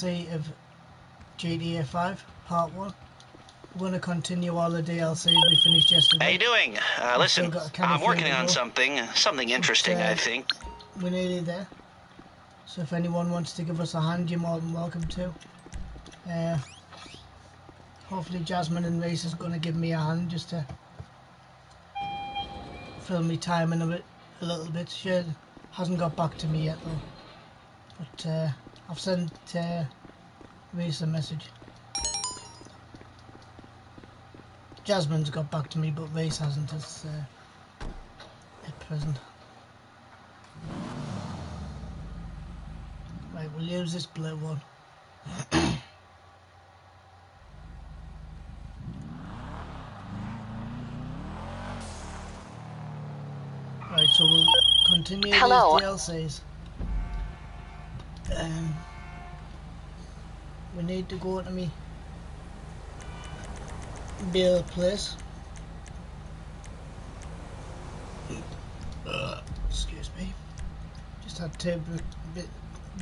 DLC of GTA 5 Part 1. We're going to continue all the DLCs we finished yesterday. How you doing? Listen, I'm working on something interesting, I think. We're nearly there. So if anyone wants to give us a hand, you're more than welcome to. Hopefully Jasmine and Reese is going to give me a hand just to fill me time in a little bit. She hasn't got back to me yet though. But I've sent Reese a message. Jasmine's got back to me, but Reese hasn't at present. Right, we'll use this blue one. Right, so we'll continue these DLCs. We need to go to me Bill place. Excuse me. Just had 2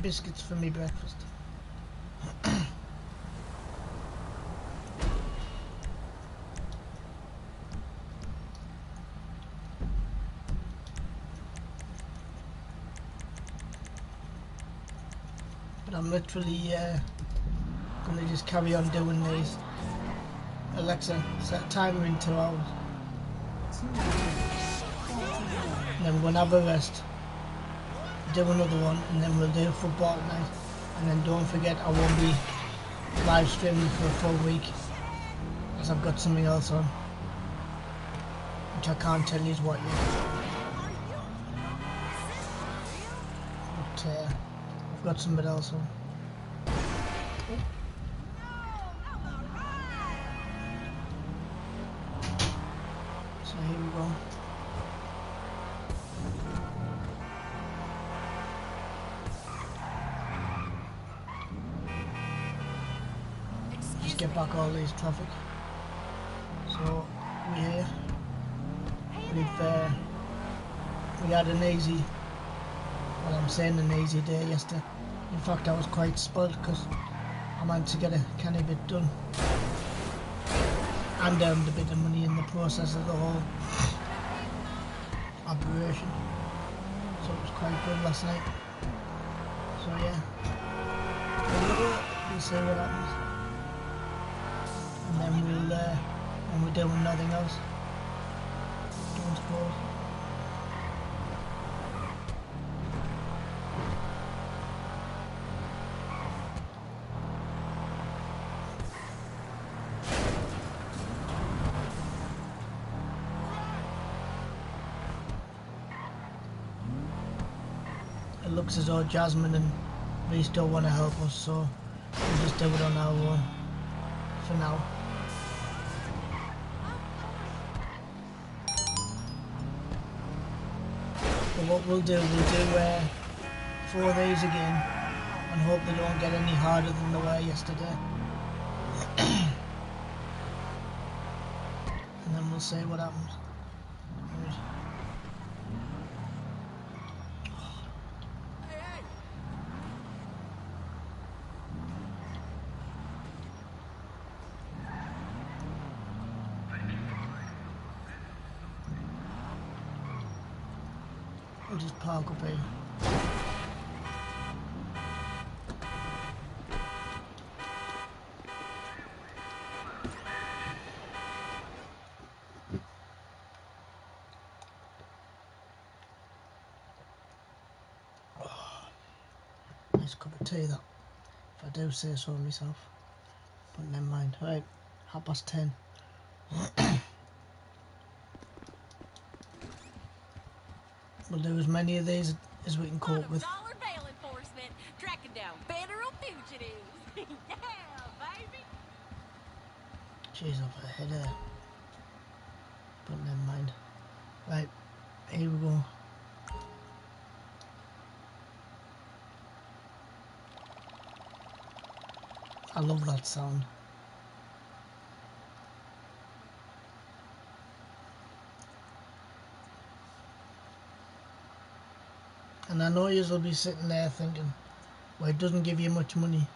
biscuits for me breakfast. But I'm literally gonna just carry on doing these. Alexa, set a timer in 2 hours. And then we're gonna have a rest, do another one, and then we'll do football tonight. And then don't forget, I won't be live streaming for a full week, as I've got something else on, which I can't tell you what yet. But I've got something else on. So here we go. Just get back all these traffic. So we're here. We had an easy, well, I'm saying an easy day yesterday. In fact, I was quite spoilt because I managed to get a canny bit done and earned a bit of money in the process of the whole operation. So it was quite good last night. So yeah, we'll see what happens. And then when we're doing nothing else, don't suppose. It looks as though Jasmine and Reese don't want to help us, so we'll just do it on our own for now. But what we'll do 4 of these again and hope they don't get any harder than they were yesterday. And then we'll see what happens. Right. We'll just park up here. Nice cup of tea that, if I do say so myself. But never mind. Right, 10:30. We'll do as many of these as we can cope with. Bail enforcement, tracking down federal fugitives. Yeah, baby. Jeez, off ahead there. But never mind. Right, here we go. I love that sound. And I know you'll be sitting there thinking, well, it doesn't give you much money.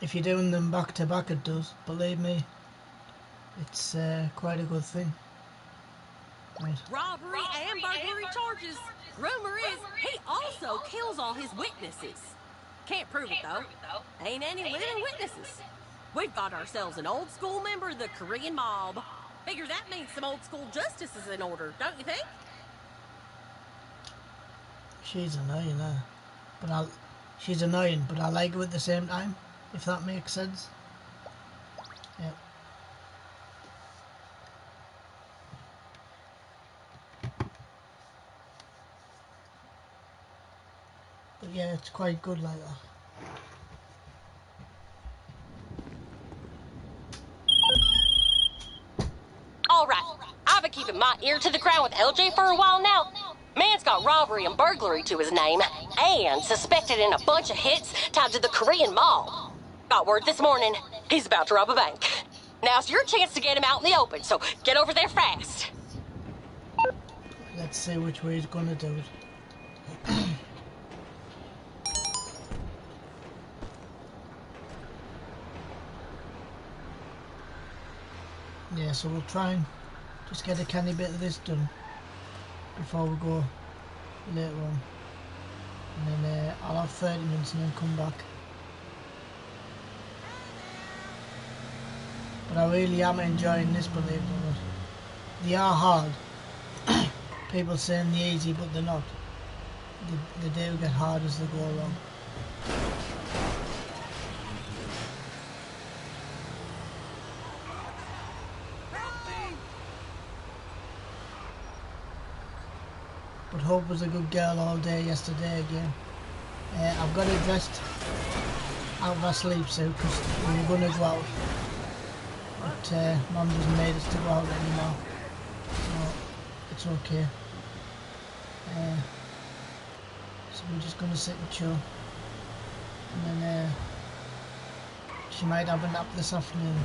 If you're doing them back to back, it does. Believe me, it's quite a good thing. Right. Robbery and burglary charges. Rumor is he also kills all his witnesses. Can't prove it though. Ain't any living witnesses. We've got ourselves an old school member of the Korean mob. Figure that means some old school justice is in order, don't you think? She's annoying, she's annoying, but I like her at the same time, if that makes sense. Yeah. But yeah, it's quite good like that. Alright, I've been keeping my ear to the ground with LJ for a while now. Man's got robbery and burglary to his name, and suspected in a bunch of hits tied to the Korean mob. Got word this morning, he's about to rob a bank. Now's your chance to get him out in the open, so get over there fast. Let's see which way he's gonna do it. Yeah, so we'll try and just get a canny bit of this done before we go later on. And then I'll have 30 minutes and then come back. But I really am enjoying this, believe it or not. They are hard. People saying they're easy, but they're not. They do get hard as they go along. But Hope was a good girl all day yesterday again. I've got her dressed out of her sleep suit because we were going to go out. But Mum doesn't need us to go out anymore. So it's okay. So we're just going to sit and chill. And then she might have a nap this afternoon.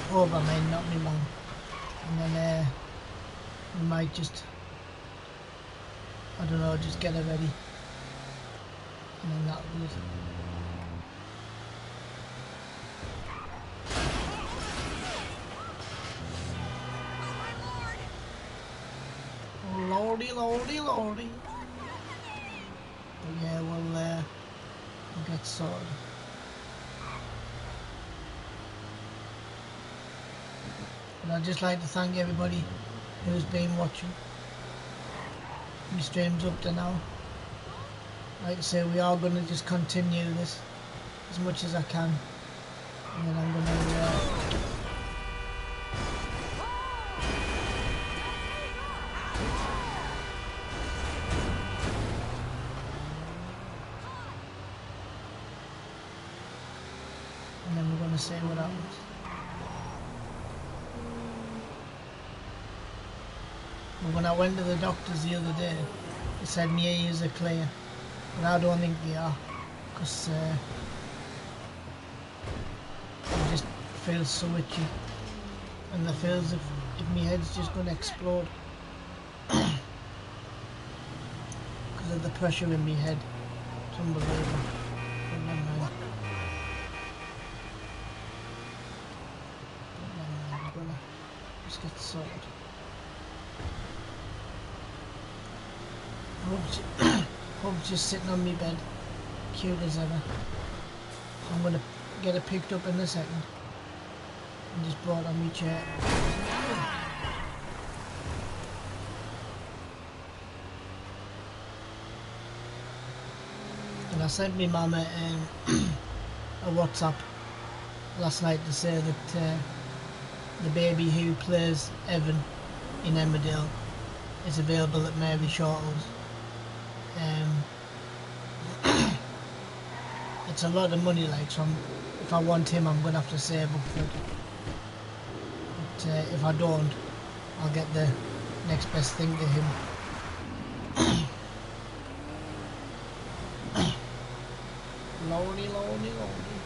Hope, I mean, not me mum. And then we might just, I don't know, just get her ready. And then that'll do it. Lordy, lordy, lordy. But yeah, we'll get sorted. But I'd just like to thank everybody who's been watching. My stream's up to now. Like I say, we are going to just continue this as much as I can. And then I'm going to see what happens. But when I went to the doctors the other day, they said my ears are clear, but I don't think they are, because I just feel so itchy, and I feel as if my head's just going to explode because of the pressure in my head. It's unbelievable. But never mind. I'm gonna just get sorted. Hope's just sitting on my bed, cute as ever. I'm gonna get her picked up in a second and just brought on my chair. And I sent my mum a WhatsApp last night to say that the baby who plays Evan in Emmerdale is available at Mary Shortall's. It's a lot of money, like, so if I want him, I'm going to have to save up for it. But if I don't, I'll get the next best thing to him. Lordy, lordy, lordy.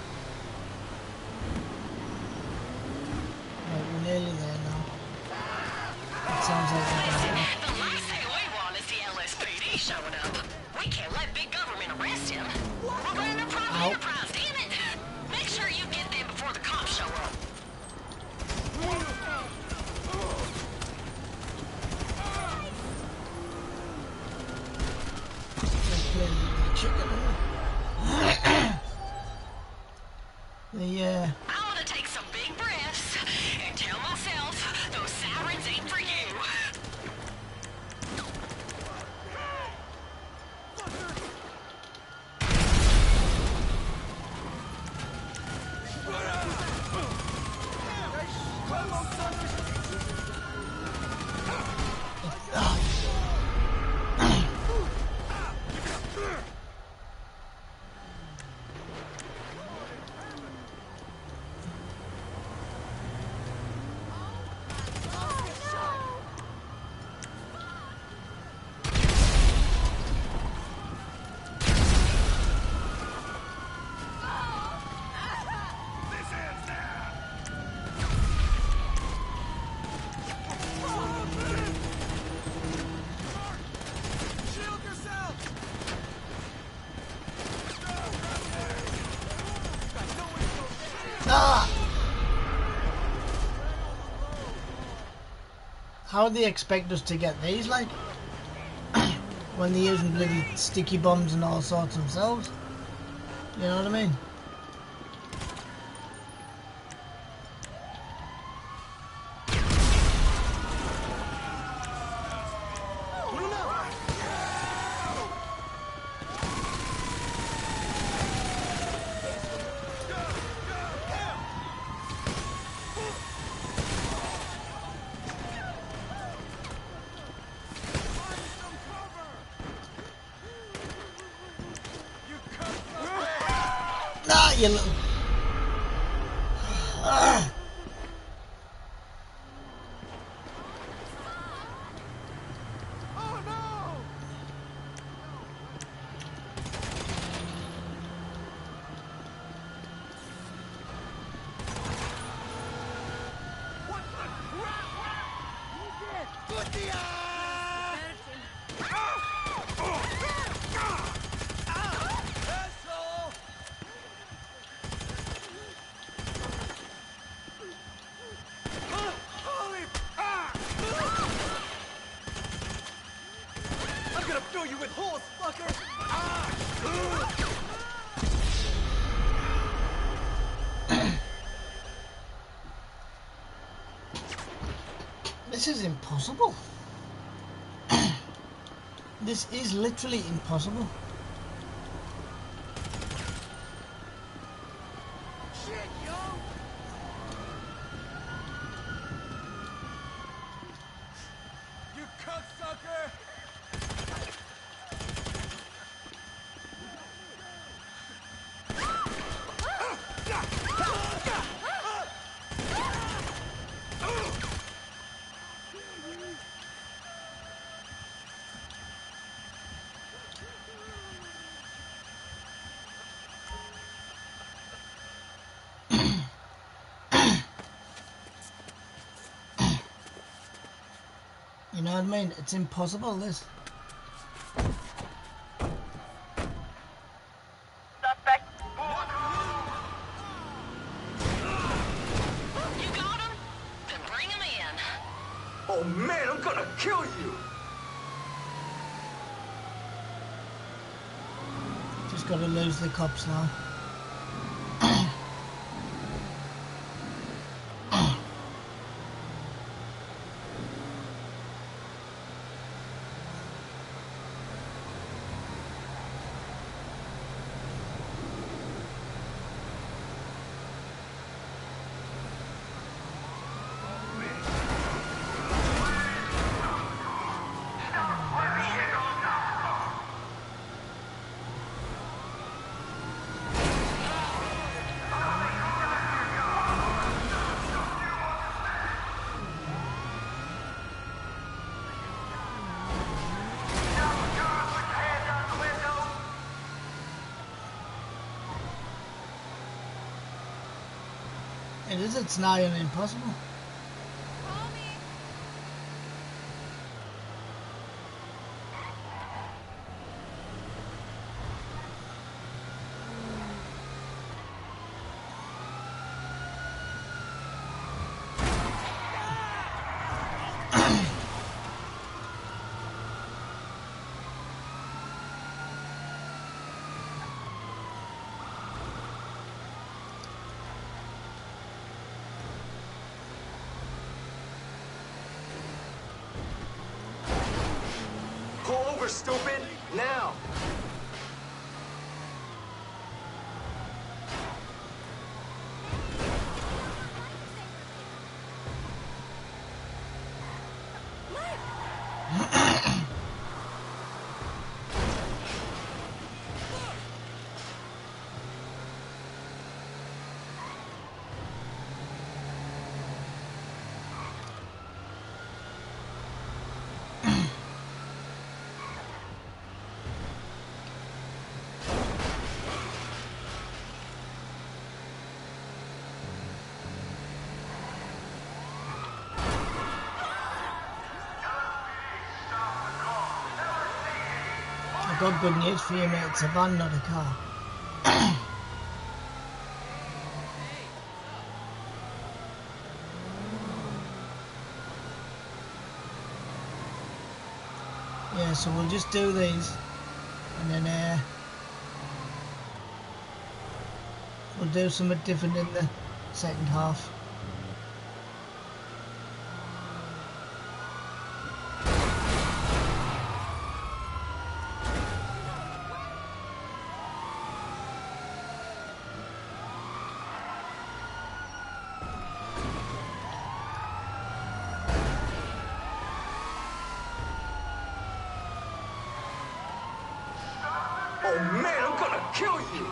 Right, we're nearly there now. It sounds like we're going. The last thing we want is the LSPD showing up. We can't let big government arrest him. We're running a private The I want to take some big breaths and tell myself those sirens ain't for you. How do they expect us to get these, like, when they're using bloody sticky bombs and all sorts themselves? You know what I mean? You little... This is impossible. This is literally impossible. Shit, yo! You cocksucker! You know what I mean? It's impossible, this. Suspect. You got him? Then bring him in. Oh man, I'm gonna kill you! Just gotta lose the cops now. It is, it's nigh on impossible. stupid! Now! I've got good news for you, mate. It's a van, not a car. Yeah, so we'll just do these, and then we'll do something different in the second half. Oh man, I'm gonna kill you!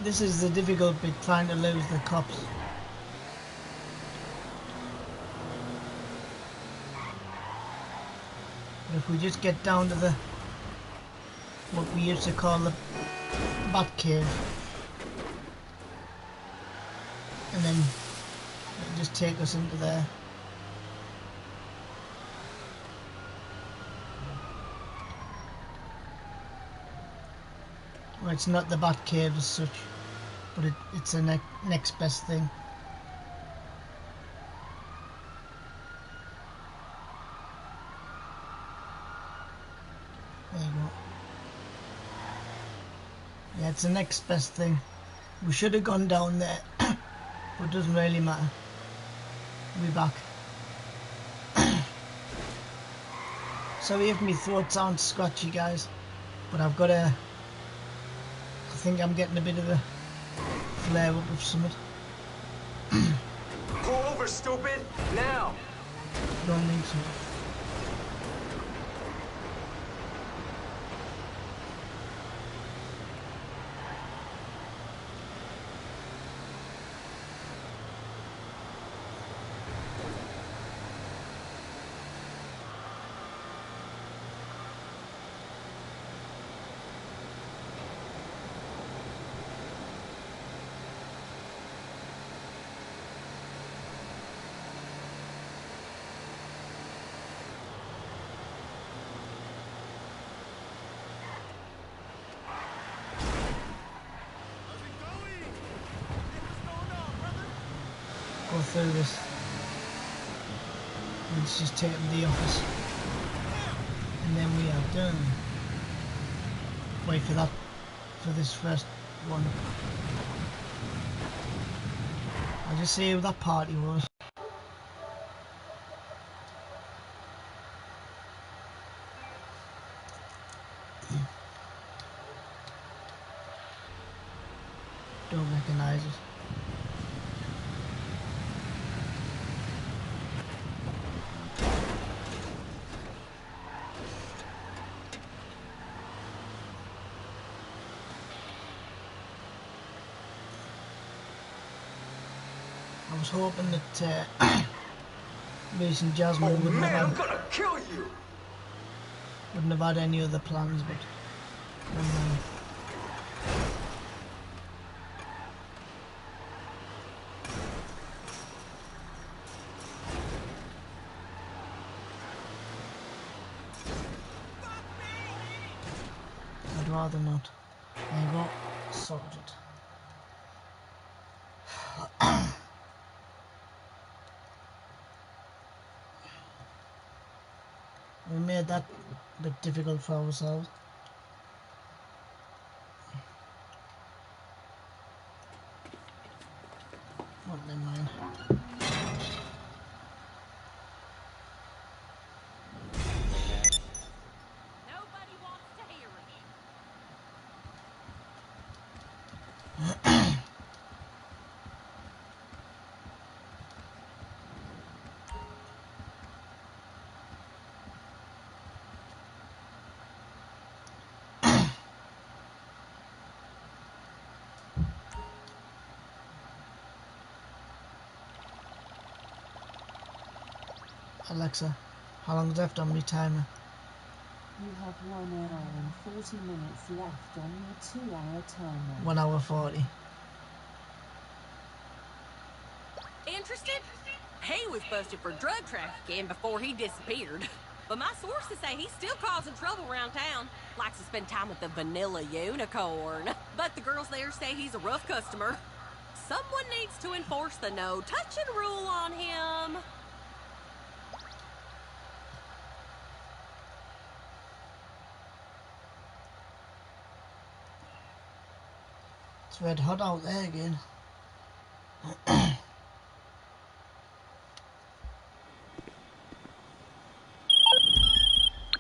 This is the difficult bit, trying to lose the cops. But if we just get down to the what we used to call the Bat Cave, and then it'll just take us into there. Well, it's not the Bat Cave as such, but it's the next best thing. There you go. Yeah, it's the next best thing. We should have gone down there, but it doesn't really matter. We'll be back. Sorry if my throat sounds scratchy, guys, but I've got a... I think I'm getting a bit of a flare up of something. Pull over, stupid! Now! Don't think so. Go through this. Let's just take them to the office. And then we are done. Wait for that, for this first one. I'll just see who that party was. Don't recognise it. I was hoping that Reese and Jasmine wouldn't have had any other plans, but I'd rather not. There you go. sorted. We made that a bit difficult for ourselves. Oh, never mind. Nobody wants to hear it. Alexa, how long's left on my timer? You have 1 hour and 40 minutes left on your 2-hour timer. 1 hour 40. Interested? He was busted for drug trafficking before he disappeared. But my sources say he's still causing trouble around town. Likes to spend time with the vanilla unicorn. But the girls there say he's a rough customer. Someone needs to enforce the no touching rule on him. It's red hot out there again.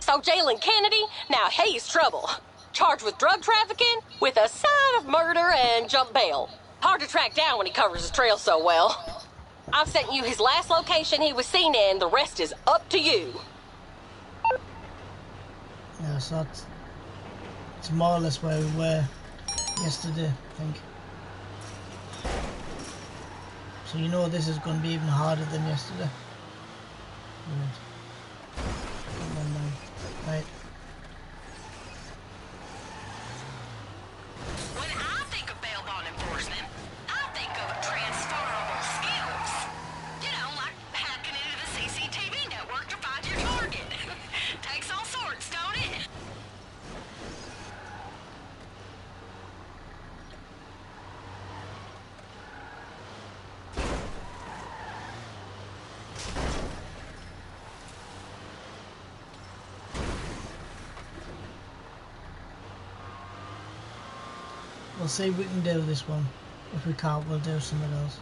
So Jalen Kennedy, now he's trouble. Charged with drug trafficking, with a side of murder and jump bail. Hard to track down when he covers his trail so well. I've sent you his last location he was seen in, the rest is up to you. Yeah, so it's more or less where we were yesterday, I think. So you know this is going to be even harder than yesterday. Right. When I think of bail bond enforcement, I think of transferable skills. You know, like hacking into the CCTV network to find your target. Takes all sorts, don't it? We'll see if we can do this one. If we can't, we'll do something else.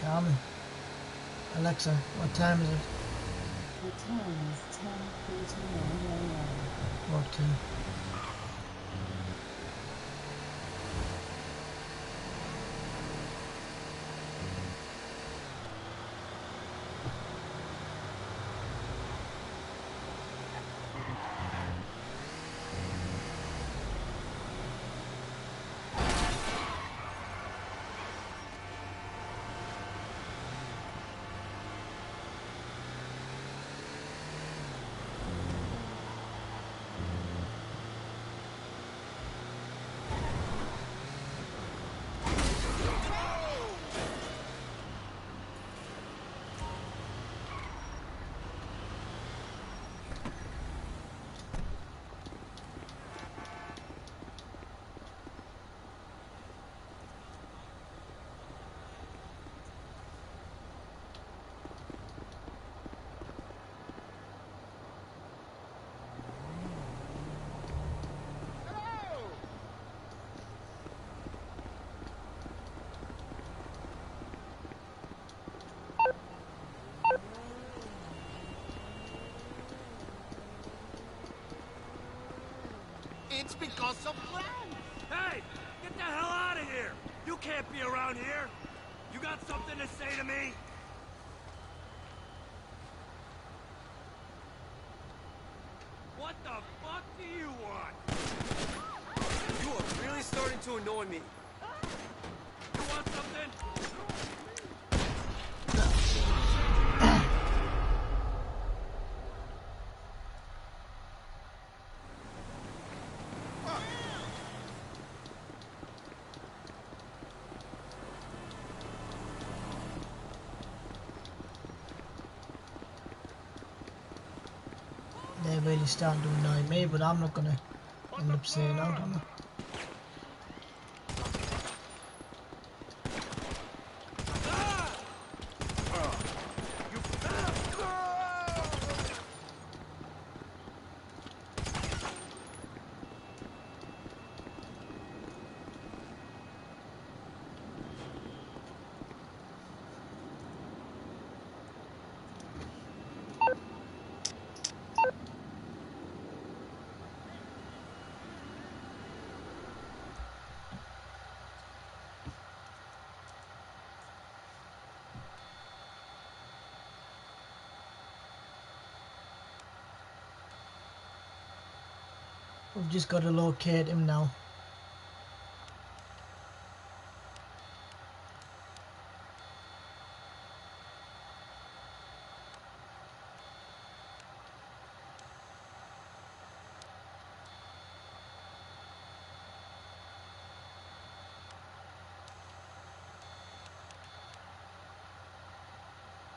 Charming. Alexa, what time is it? The time is 10:49 a.m. What time? It's because of Glenn! Hey! Get the hell out of here! You can't be around here! You got something to say to me? the fuck do you want? You are really starting to annoy me. You want something? They're really starting to annoy me, but I'm not gonna end up saying out on them. We've just got to locate him now.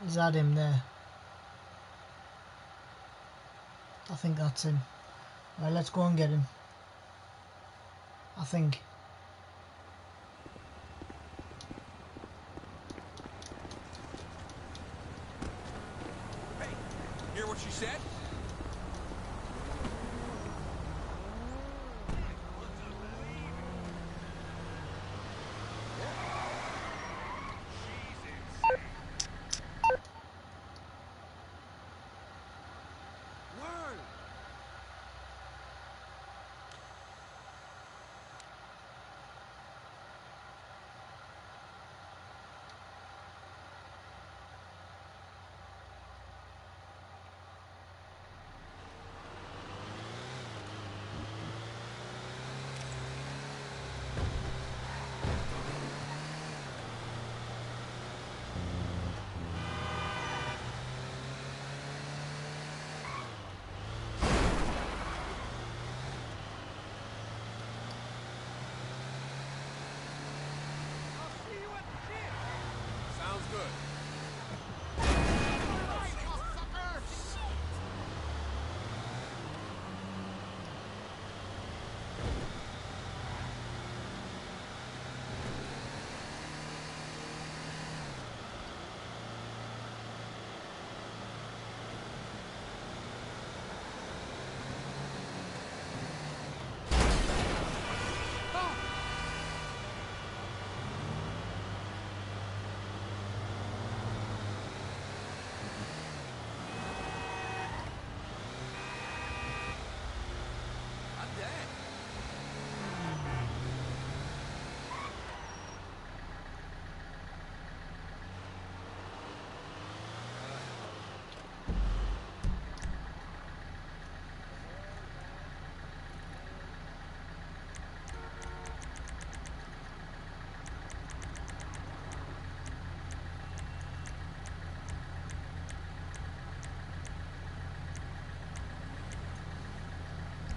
Is that him there? I think that's him. Right, let's go and get him. I think. Hey, hear what she said? Sounds good.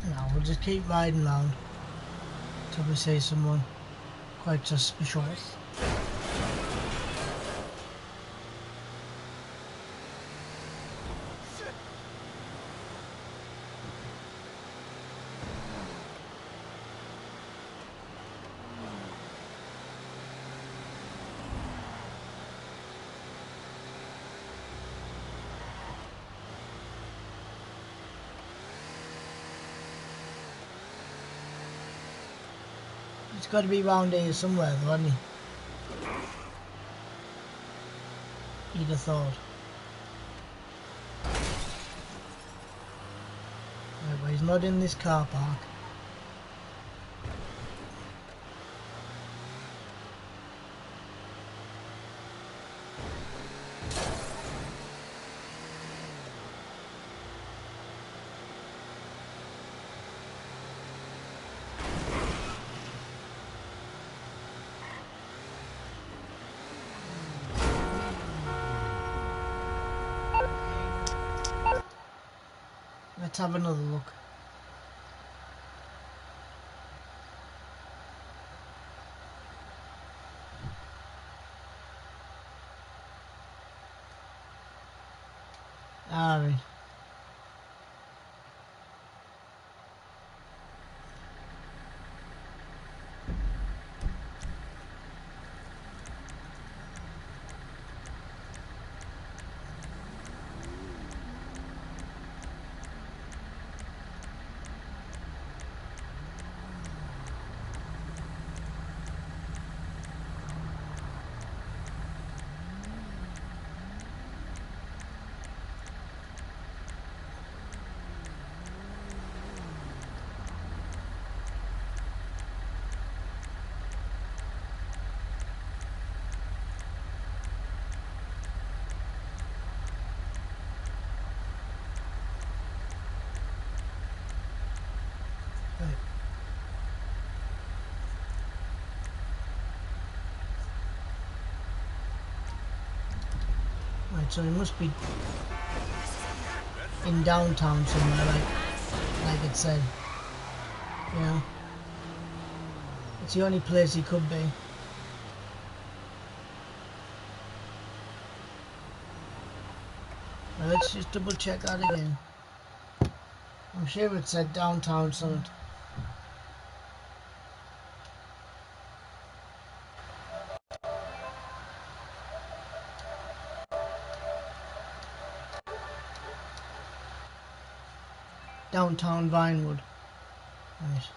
Now we'll just keep riding round till we see someone quite suspicious. It's got to be round here somewhere, though, hasn't he? You'd have thought. Right, well, he's not in this car park. Let's have another look. Alright. Right, so it must be in downtown somewhere, like it said. You know, it's the only place he could be. Well, let's just double check that again. I'm sure it said downtown something. Downtown Vinewood. Right.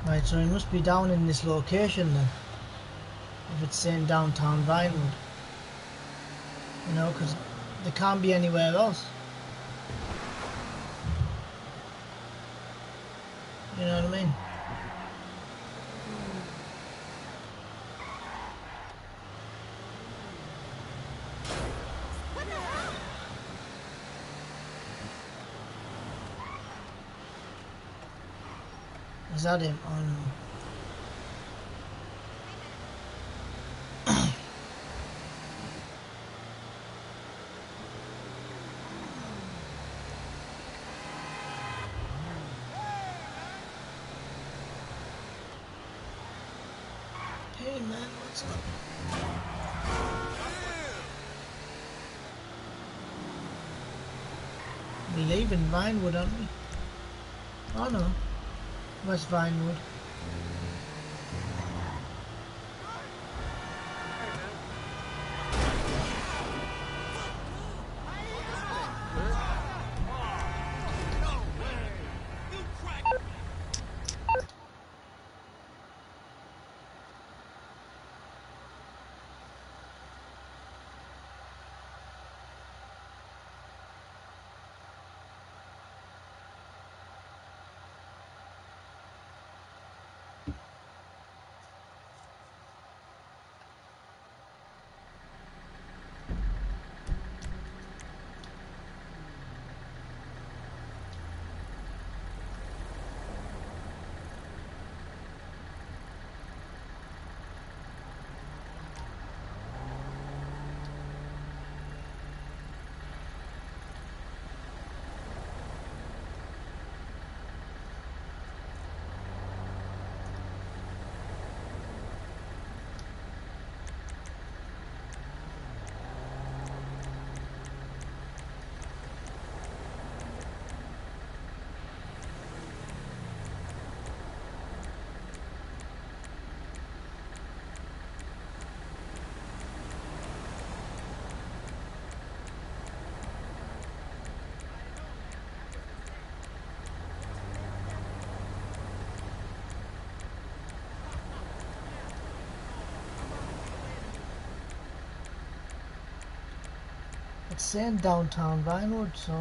Right, so it must be down in this location then, if it's saying downtown Vinewood. You know, because there can't be anywhere else. You know what I mean? Is that him? Oh no. Hey man, what's up? We're leaving Vinewood, aren't we? Oh no. West Vinewood. It's saying downtown Vinewood, so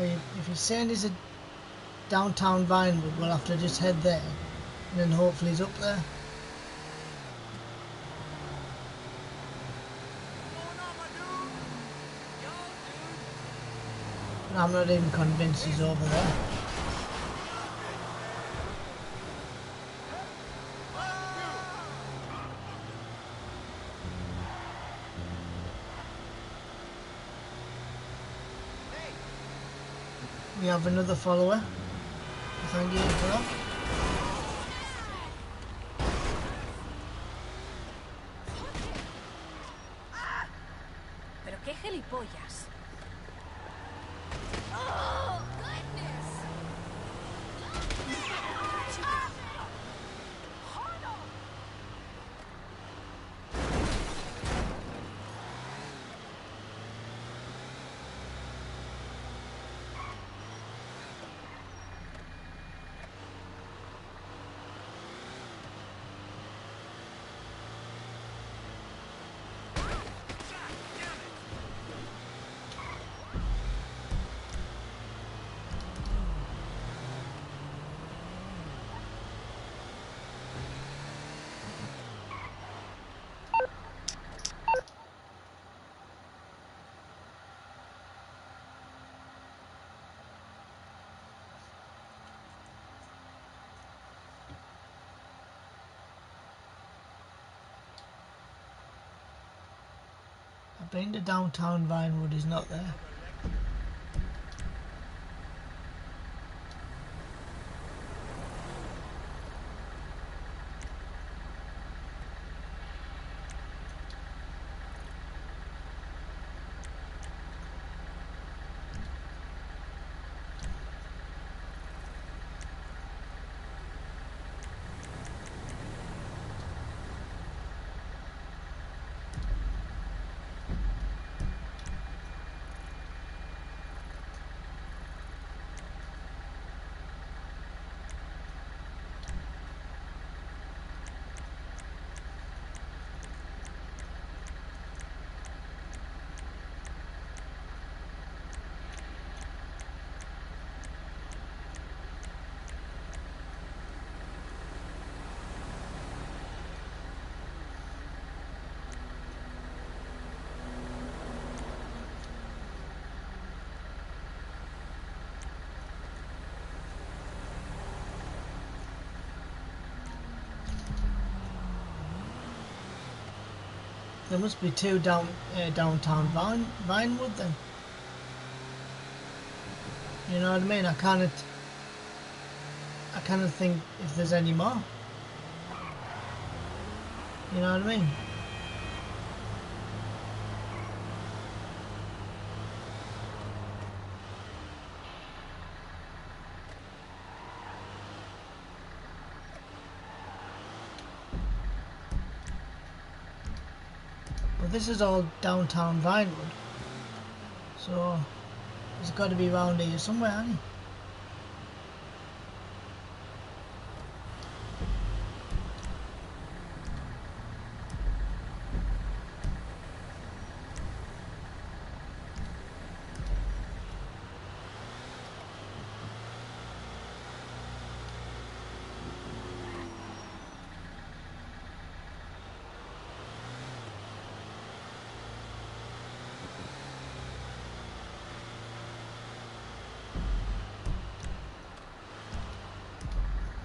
if he's saying he's a downtown Vinewood, we'll have to just head there, and then hopefully he's up there. I'm not even convinced he's over there. We have another follower. Thank you for that. Pero qué gilipollas. Oh, goodness! I've been to downtown Vinewood, he's not there. There must be two downtown Vinewood then. You know what I mean? I cannot think if there's any more. You know what I mean? But this is all downtown Vinewood, so it's got to be around here somewhere, hasn't it?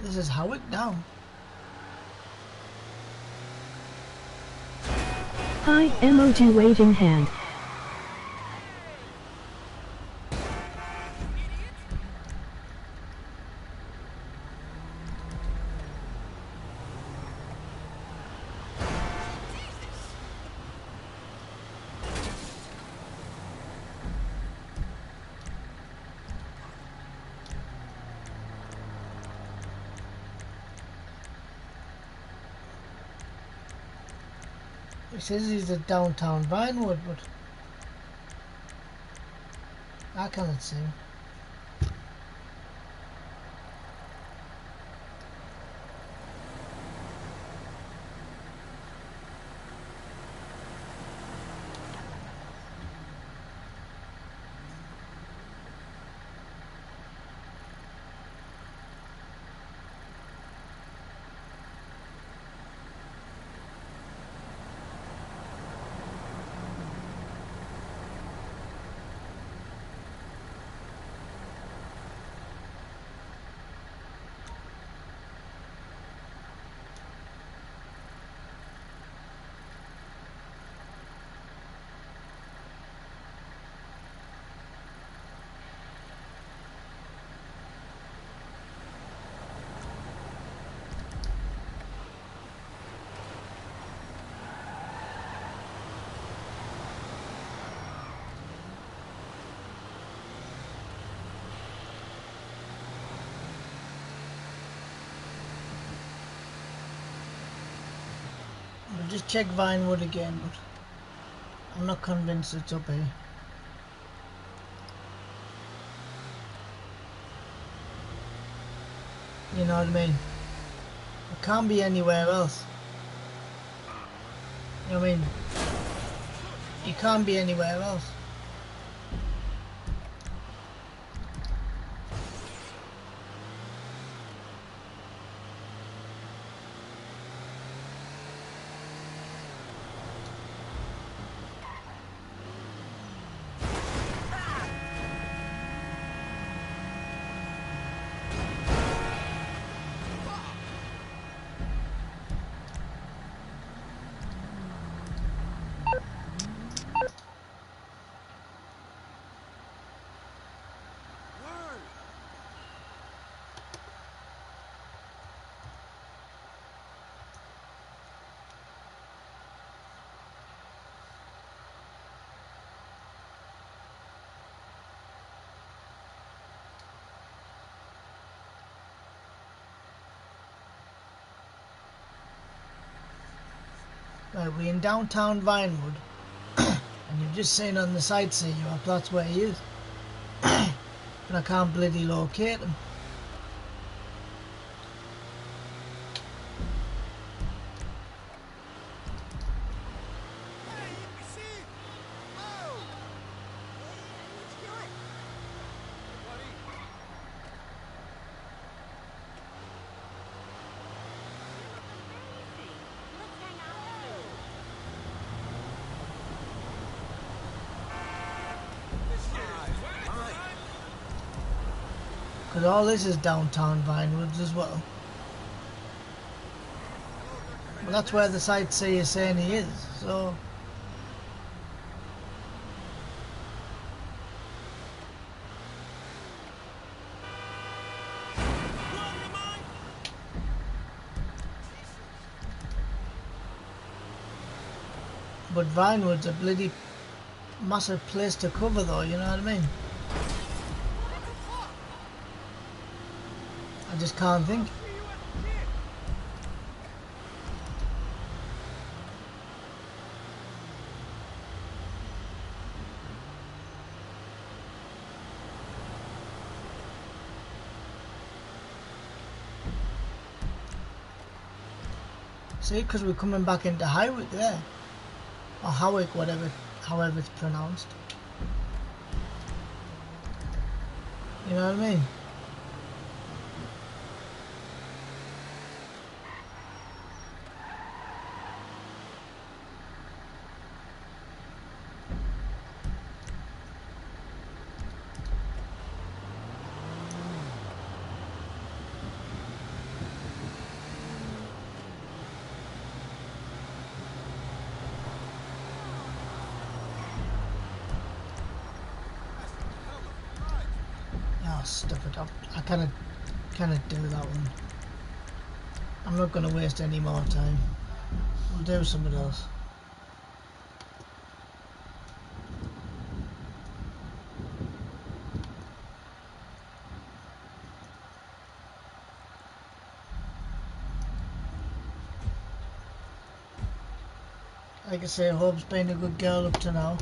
This is Howick now. Hi, emoji waving hand. He says he's at downtown Vinewood, but I cannot see him. I'll just check Vinewood again, but I'm not convinced it's up here. You know what I mean? It can't be anywhere else. You know what I mean? It can't be anywhere else. Right, we're in downtown Vinewood, and you've just seen on the sightseeing map that's where he is. But I can't bloody locate him. Because all this is downtown Vinewoods as well. Well, that's where the sightseer is saying he is, so... But Vinewood's a bloody massive place to cover though, you know what I mean? I just can't think. See, because we're coming back into Howick there. Or Howick, however it's pronounced. You know what I mean? stuff it up. I cannot do that one. I'm not going to waste any more time. We'll do something else. Like I say, Hope's been a good girl up to now.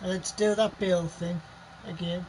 Let's do that bill thing again.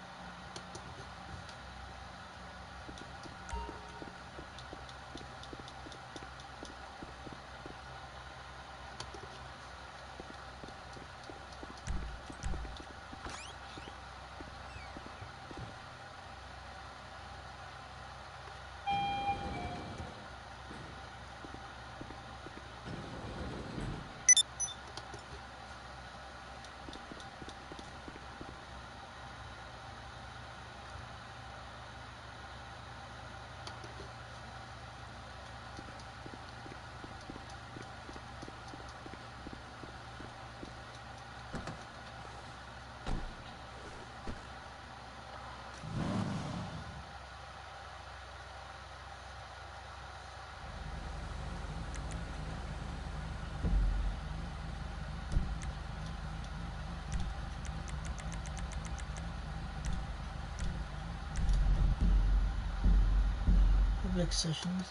Public sessions.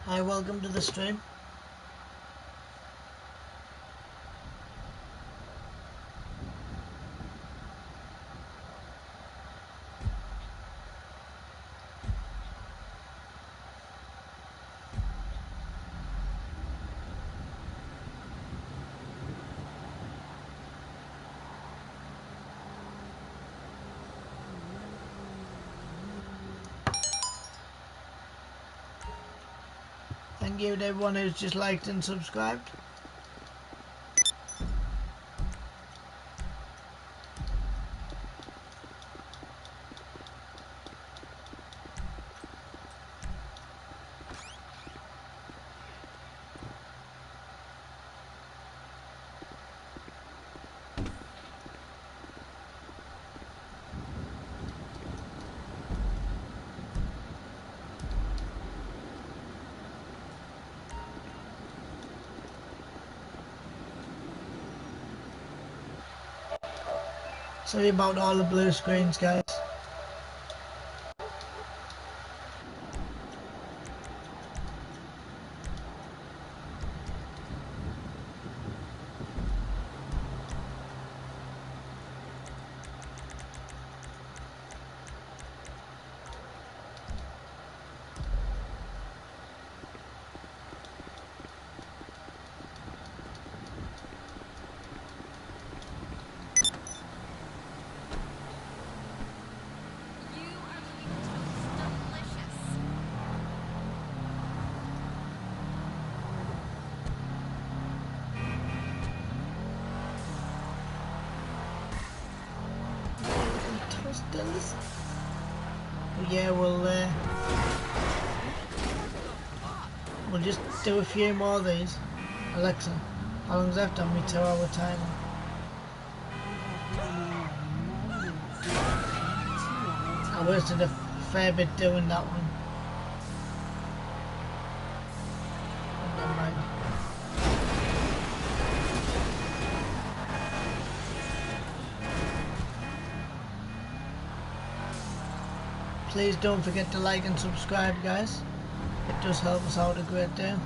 Hi, welcome to the stream. Thank you to everyone who's just liked and subscribed. Sorry about all the blue screens, guys. still this. But yeah, we'll just do a few more of these. Alexa, how long's left on me 2-hour timer? I wasted a fair bit doing that one. Never mind. Please don't forget to like and subscribe, guys. It does help us out a great deal.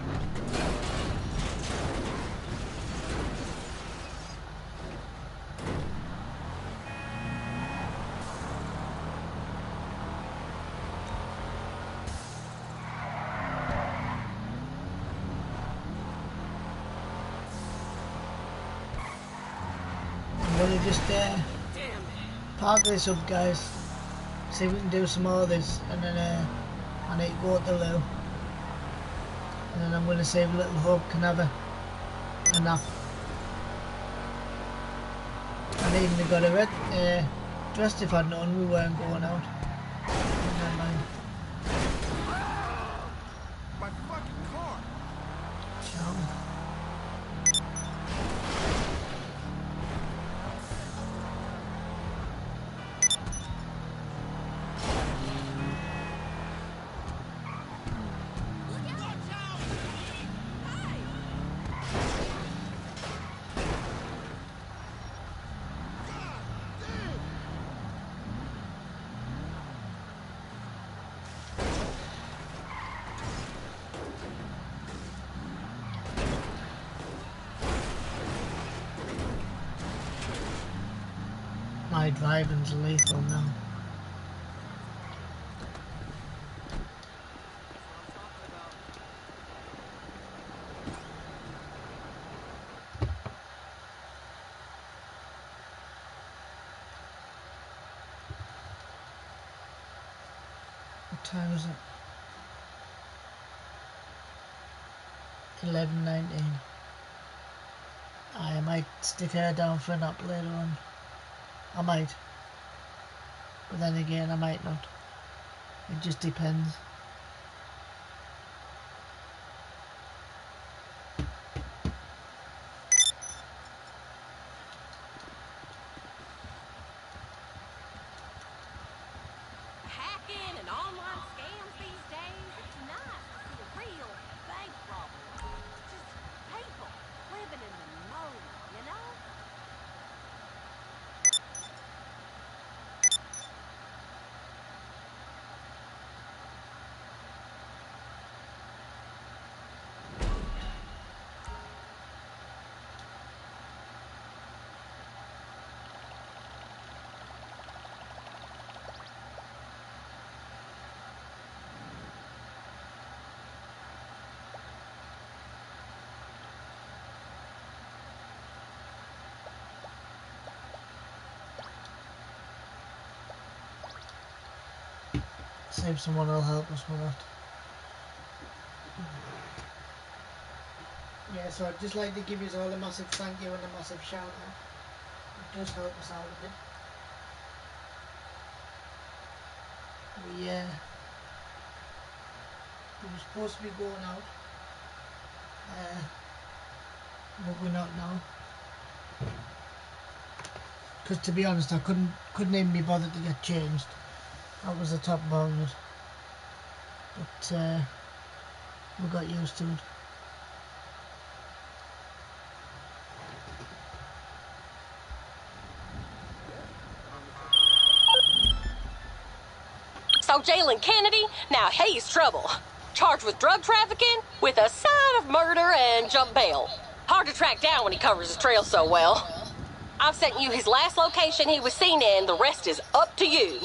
I'm gonna just park this up, guys. See if we can do some more of this, and then I need to go to the loo. And then I'm going to save Little Hope can have a nap. I even got her dressed if I'd known we weren't going out. Never mind. My fucking car. Ciao. My driving's lethal now. What time is it? 11:19. I might stick her down for a nap later on. I might, but then again I might not. It just depends. Hacking and online scams these days, it's nice to see a real bank robbery. Just people living in the moment, you know? See if someone will help us with that. Yeah, so I'd just like to give you all a massive thank you and a massive shout out. It does help us out a bit. We were supposed to be going out, but we're not now. Because to be honest, I couldn't even be bothered to get changed. That was the top part of it. But we got used to it. So Jalen Kennedy, now he's trouble. Charged with drug trafficking, with a side of murder and jump bail. Hard to track down when he covers his trail so well. I've sent you his last location he was seen in, the rest is up to you.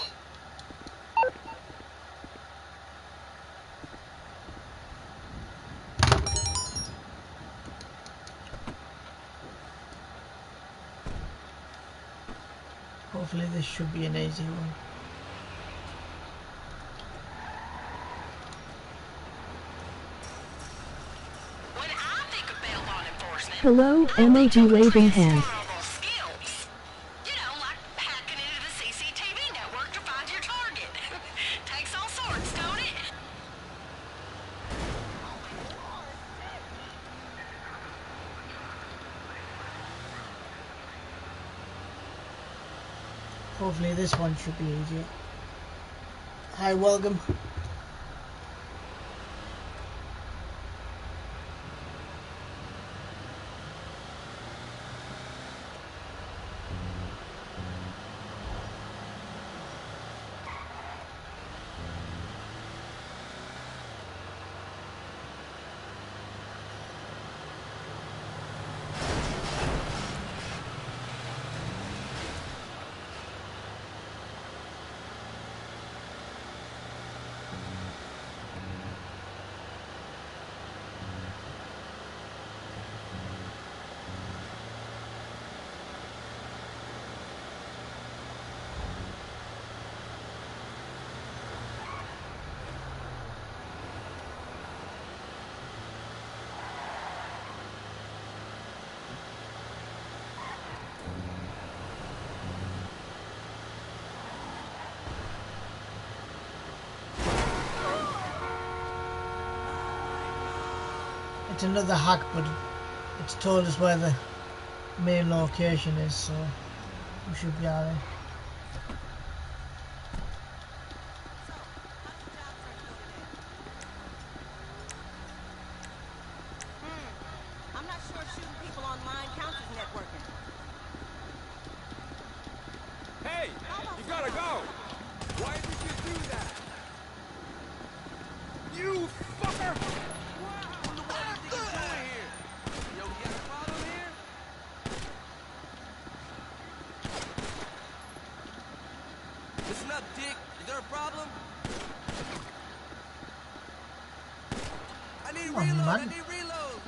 Hopefully this should be an easy one. When I think of bail bond enforcement, Hello, emoji waving hand. transferable skills. You know, like hacking into the CCTV network Hopefully this one should be easier. Hi, welcome. It's another hack, but it's told us where the main location is, so we should be alright. I'm not sure shooting people online counts as networking. Hey, you gotta go. Why did you do that? You fucker! Listen up, Dick. Is there a problem? I need reload. I need reload.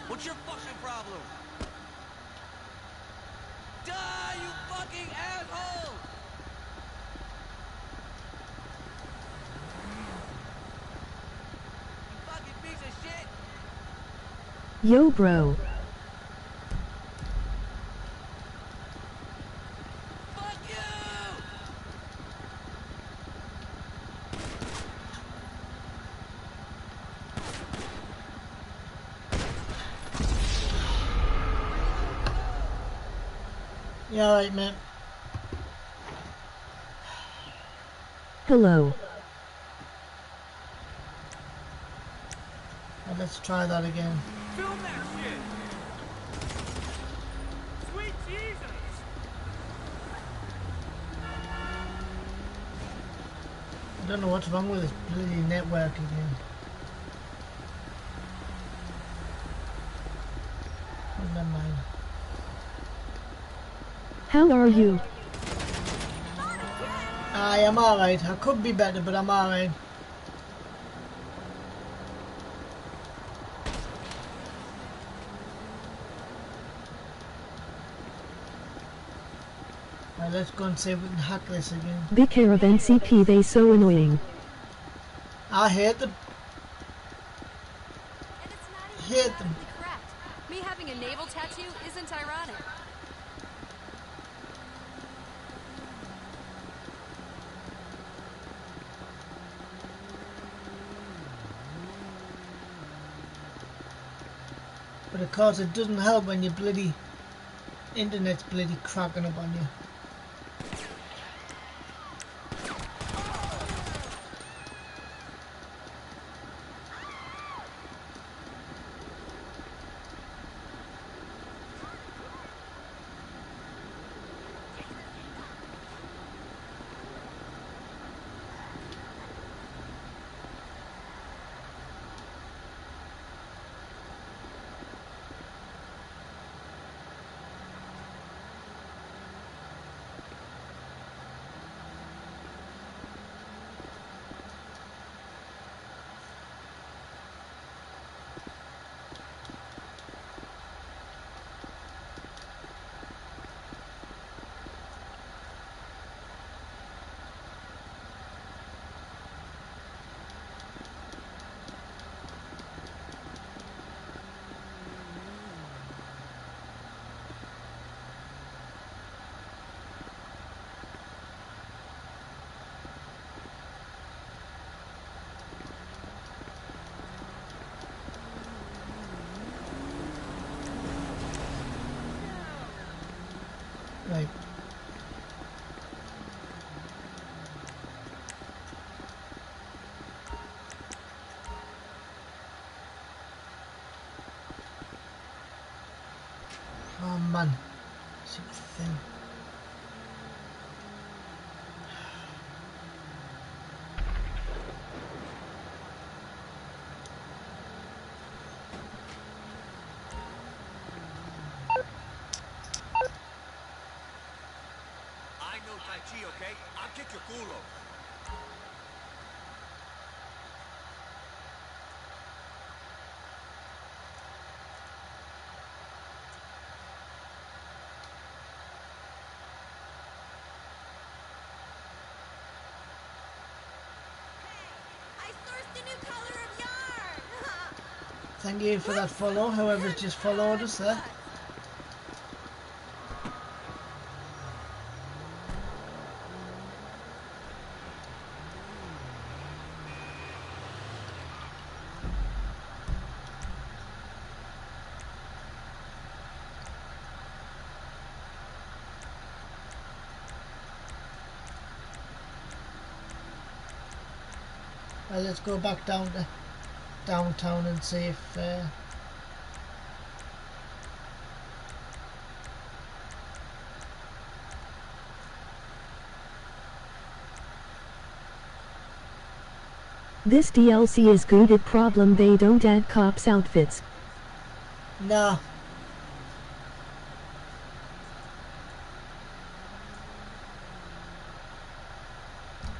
What's your fucking problem? Die, you fucking asshole! You fucking piece of shit! Yo, bro. Yeah, alright, man. Hello. Well, let's try that again. Film that shit! Sweet Jesus! I don't know what's wrong with this bloody network again. Oh, never mind. How are you? I am alright. I could be better, but I'm alright. Right, let's go and see if we can hack this again. Big care of NCP, they so annoying. I hate them. And it's not Hate even them. correct. Me having a navel tattoo isn't ironic. But of course it doesn't help when your bloody internet's bloody cracking up on you. Oh man, stupid thing. I know Tai Chi, okay? I'll kick your culo. I sourced a new color of yarn. Thank you for that follow, whoever's just followed us there. Well, let's go back down to downtown and see if This DLC is good at problem they don't add cops outfits. no.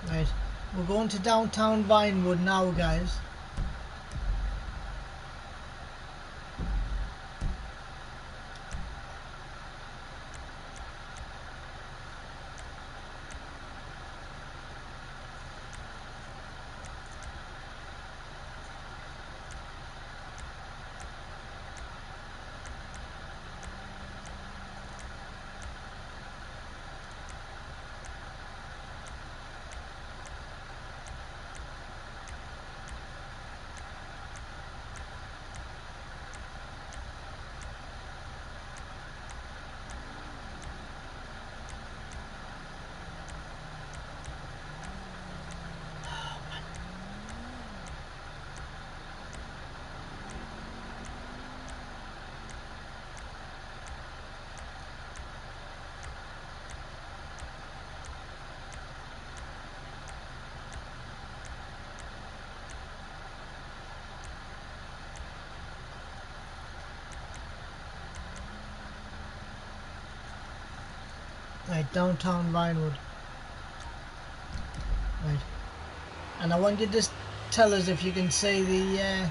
Right, we're going to downtown Vinewood now, guys. Right, downtown Vinewood. Right. And I want you to just tell us if you can say the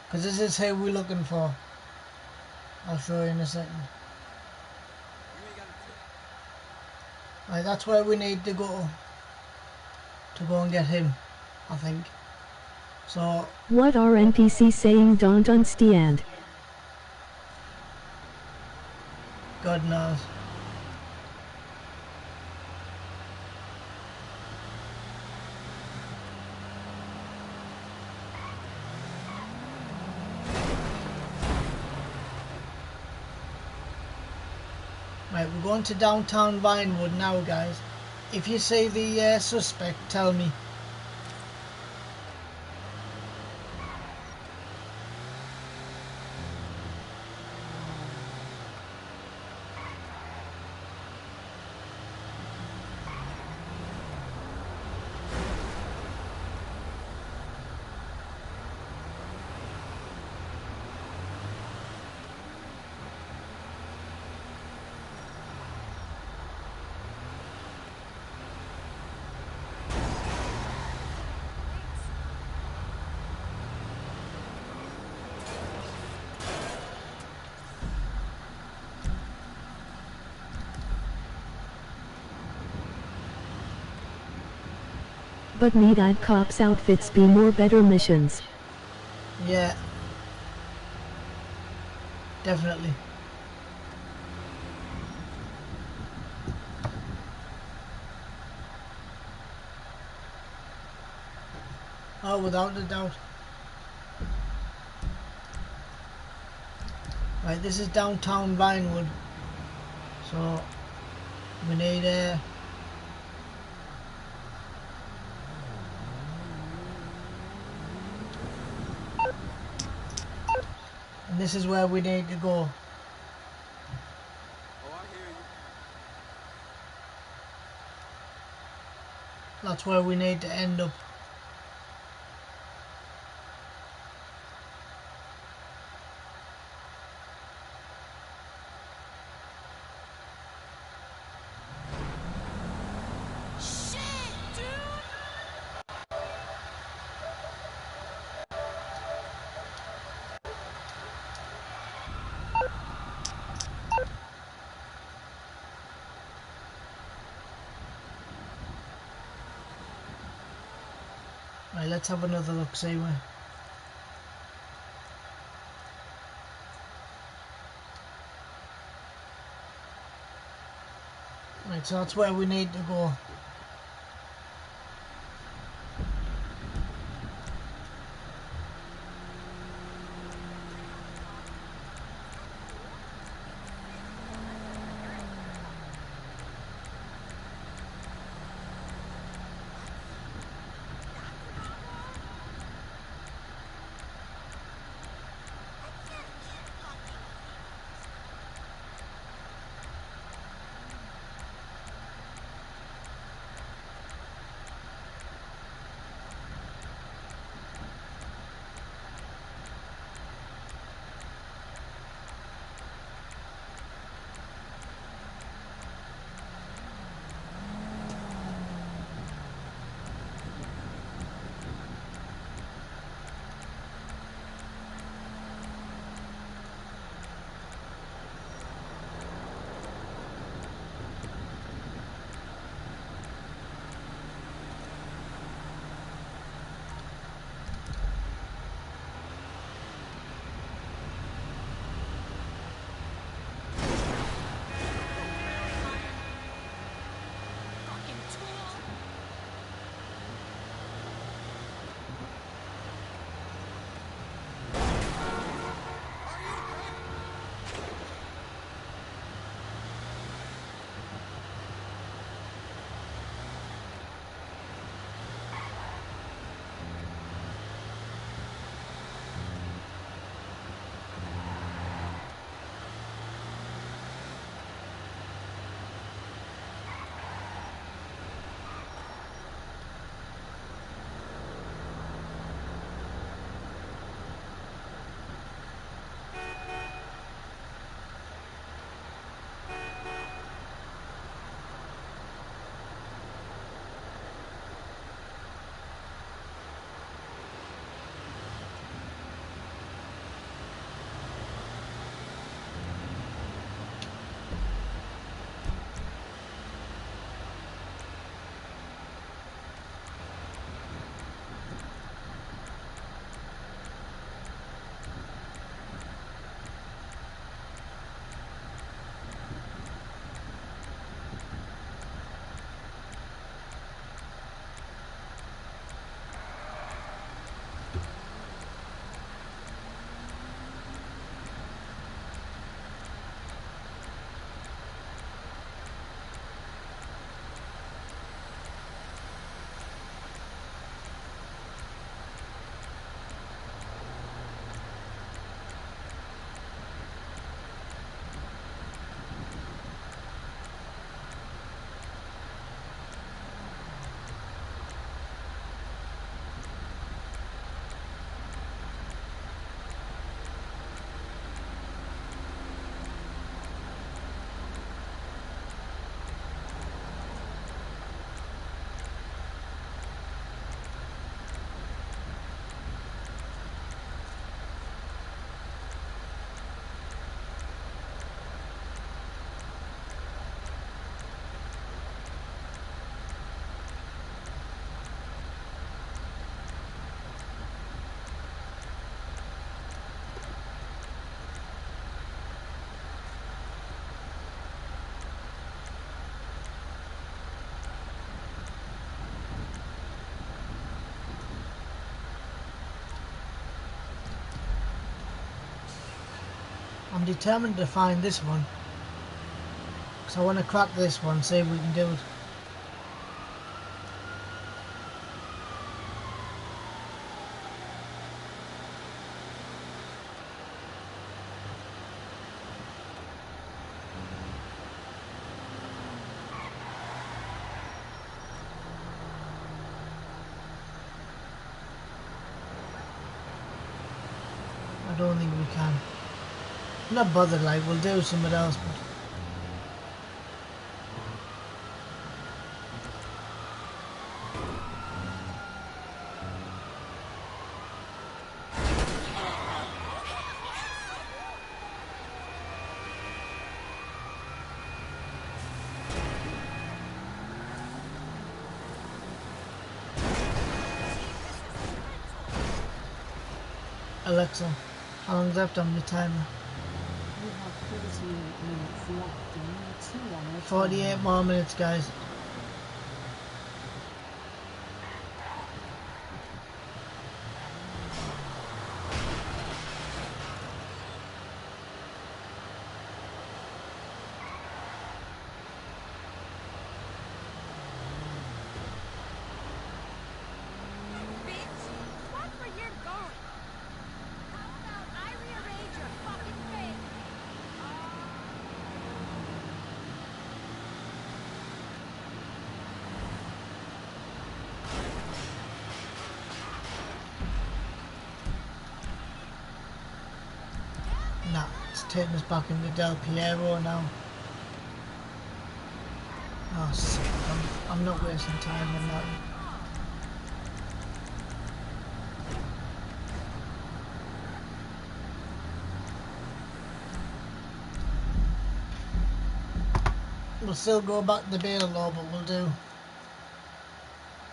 because this is who we're looking for. I'll show you in a second. Right, that's where we need to go and get him, I think. So What are NPCs saying? Don't understand. God knows. Right, we're going to downtown Vinewood now, guys. If you see the suspect, tell me. But need add cops outfits be more better missions. Yeah. Definitely. Oh, without a doubt. Right, this is downtown Vinewood. So we need a and this is where we need to go. Oh, I hear you. That's where we need to end up. Right, let's have another look, see where. Right, so that's where we need to go. I'm determined to find this one, because I want to crack this one, see if we can do it. I don't think we can. I'm not bothered, like, we'll do something else, but... Alexa, how long's left on the timer? You have 48 minutes left in your 2 hour 48 more minutes, guys. Nah, it's taking us back into Del Piero now. Oh, sick. I'm not wasting time on that. We'll still go back to the bail law, but we'll do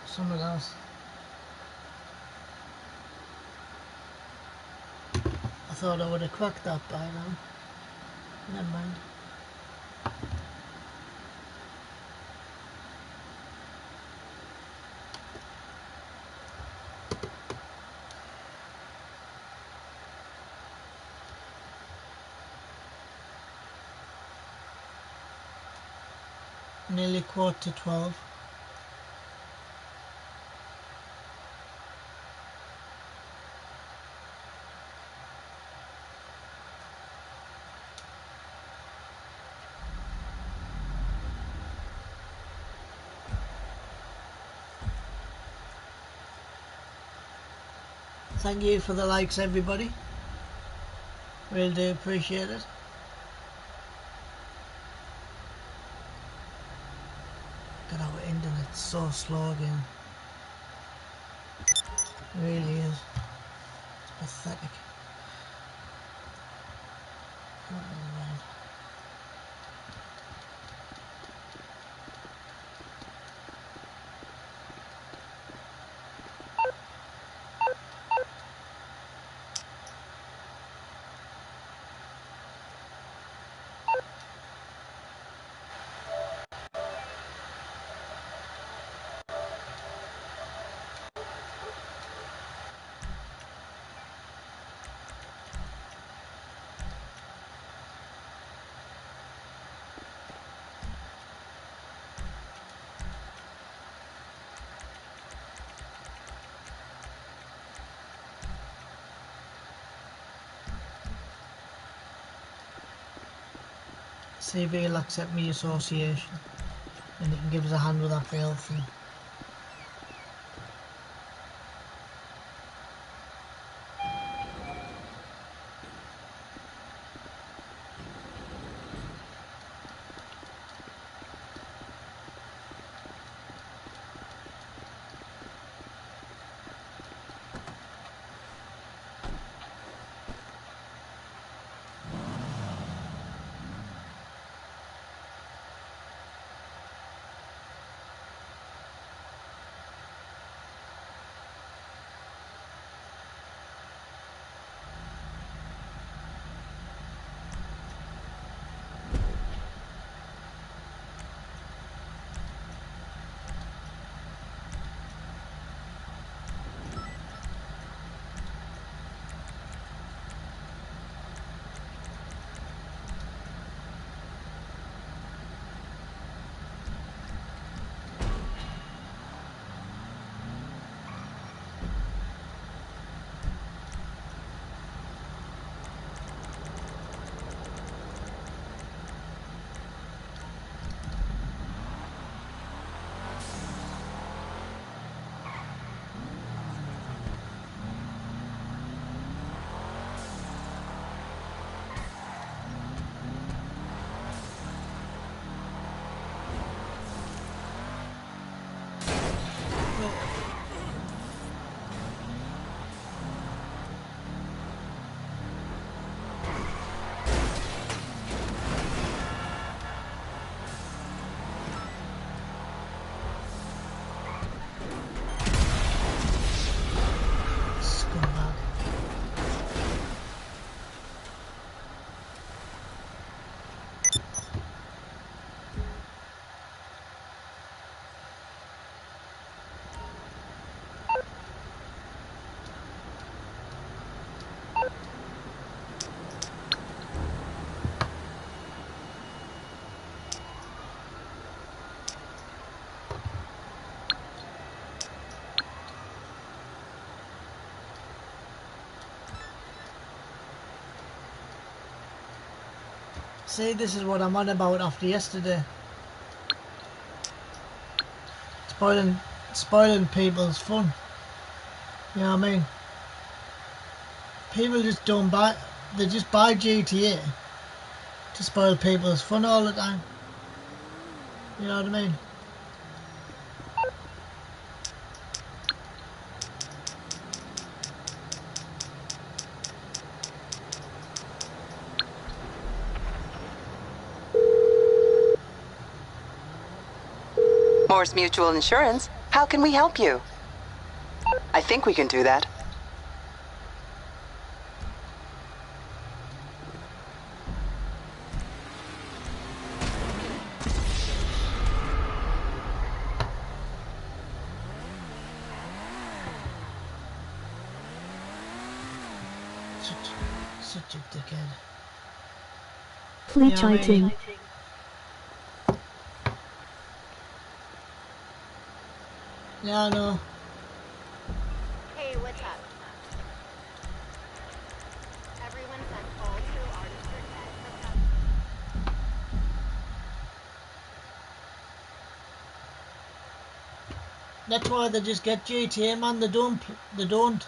something else. I thought I would have cracked that by now. Never mind. Nearly 11:45. Thank you for the likes, everybody. Really do appreciate it. God, our internet's so slow again. It really is. It's pathetic. Oh, never mind. See if he'll accept me association, and he can give us a hand with that bail thing. So scumbag. See, this is what I'm on about after yesterday. Spoiling people's fun. You know what I mean? People just don't buy, they just buy GTA to spoil people's fun all the time. You know what I mean? Morse Mutual Insurance. How can we help you? I think we can do that. Such a dickhead. Please cheating. Yeah, I know. Hey, what's up? Everyone's on hold to artists for Ted. That's why they just get GTA, man. They don't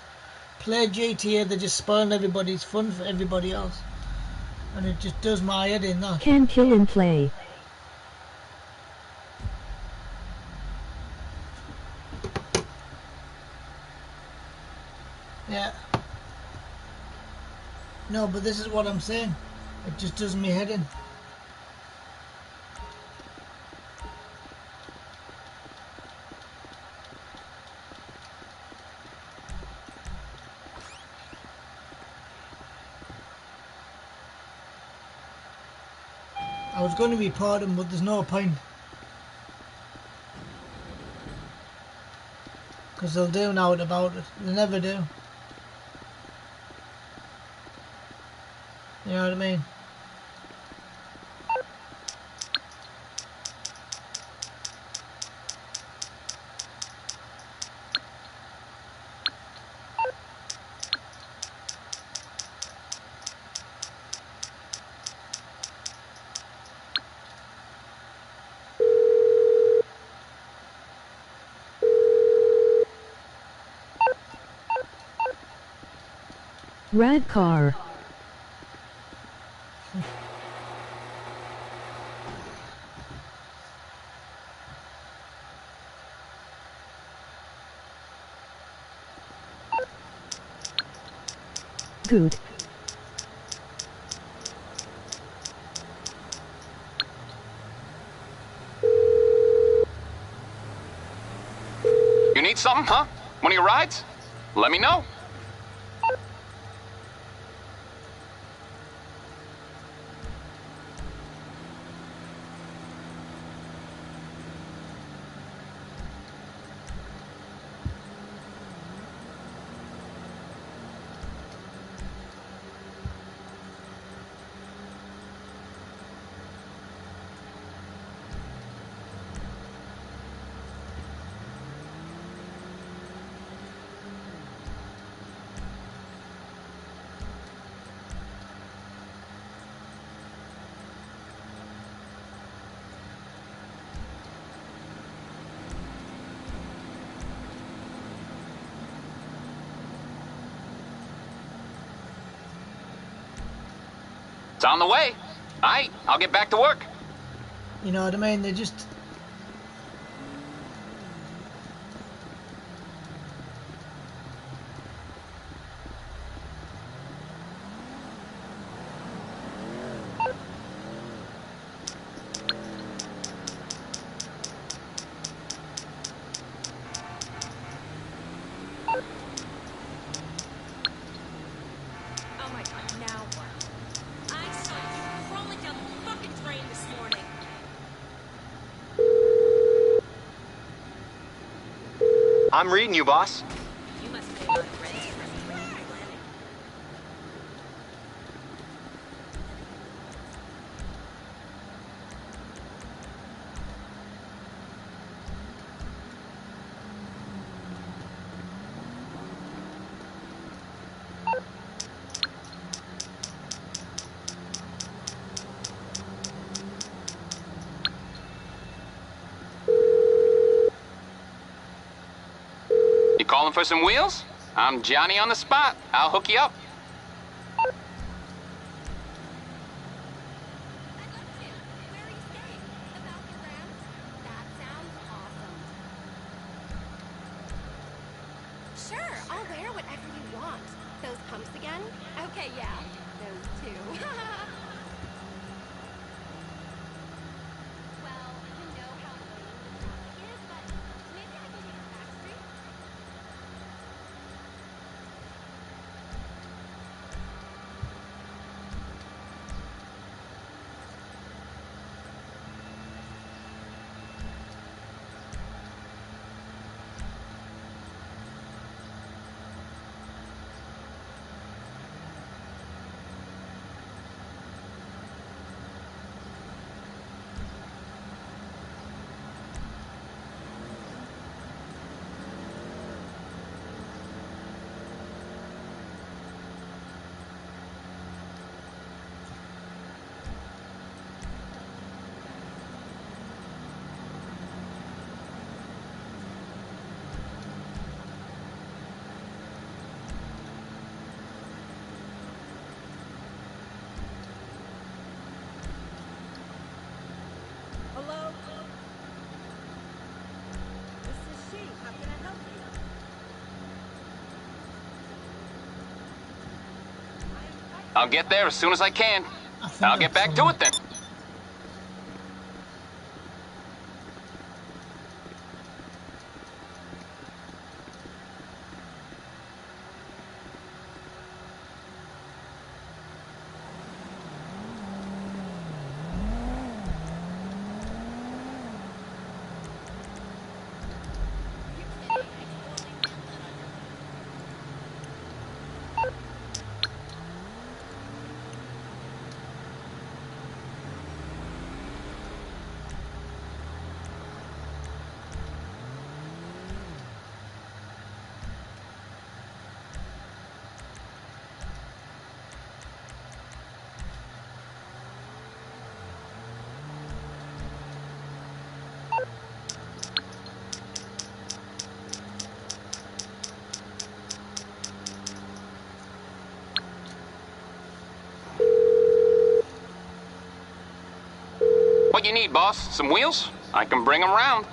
play GTA. They're just spoiling everybody's fun for everybody else, and it just does my head in. That Can kill and play. Yeah. No, but this is what I'm saying. It just does me head in. I was going to report him, but there's no point. Because they'll do nothing about it. They never do. You know what I mean? Rad car. Good. You need something, huh? One of your rides? Let me know. It's on the way. All right, I'll get back to work. You know what I mean? They just... I'm reading you, boss. You must pay a lot of rent for some planet. You calling for some wheels? I'm Johnny on the spot. I'll hook you up. Sure, I'll wear whatever you want. Those pumps again? Okay, yeah. Those two. Well, you know how lame the traffic is, but maybe I can take a back street. Hello? This is she. How can I help you? I'll get there as soon as I can. I'll get back to it then. What you need, boss? Some wheels? I can bring them round.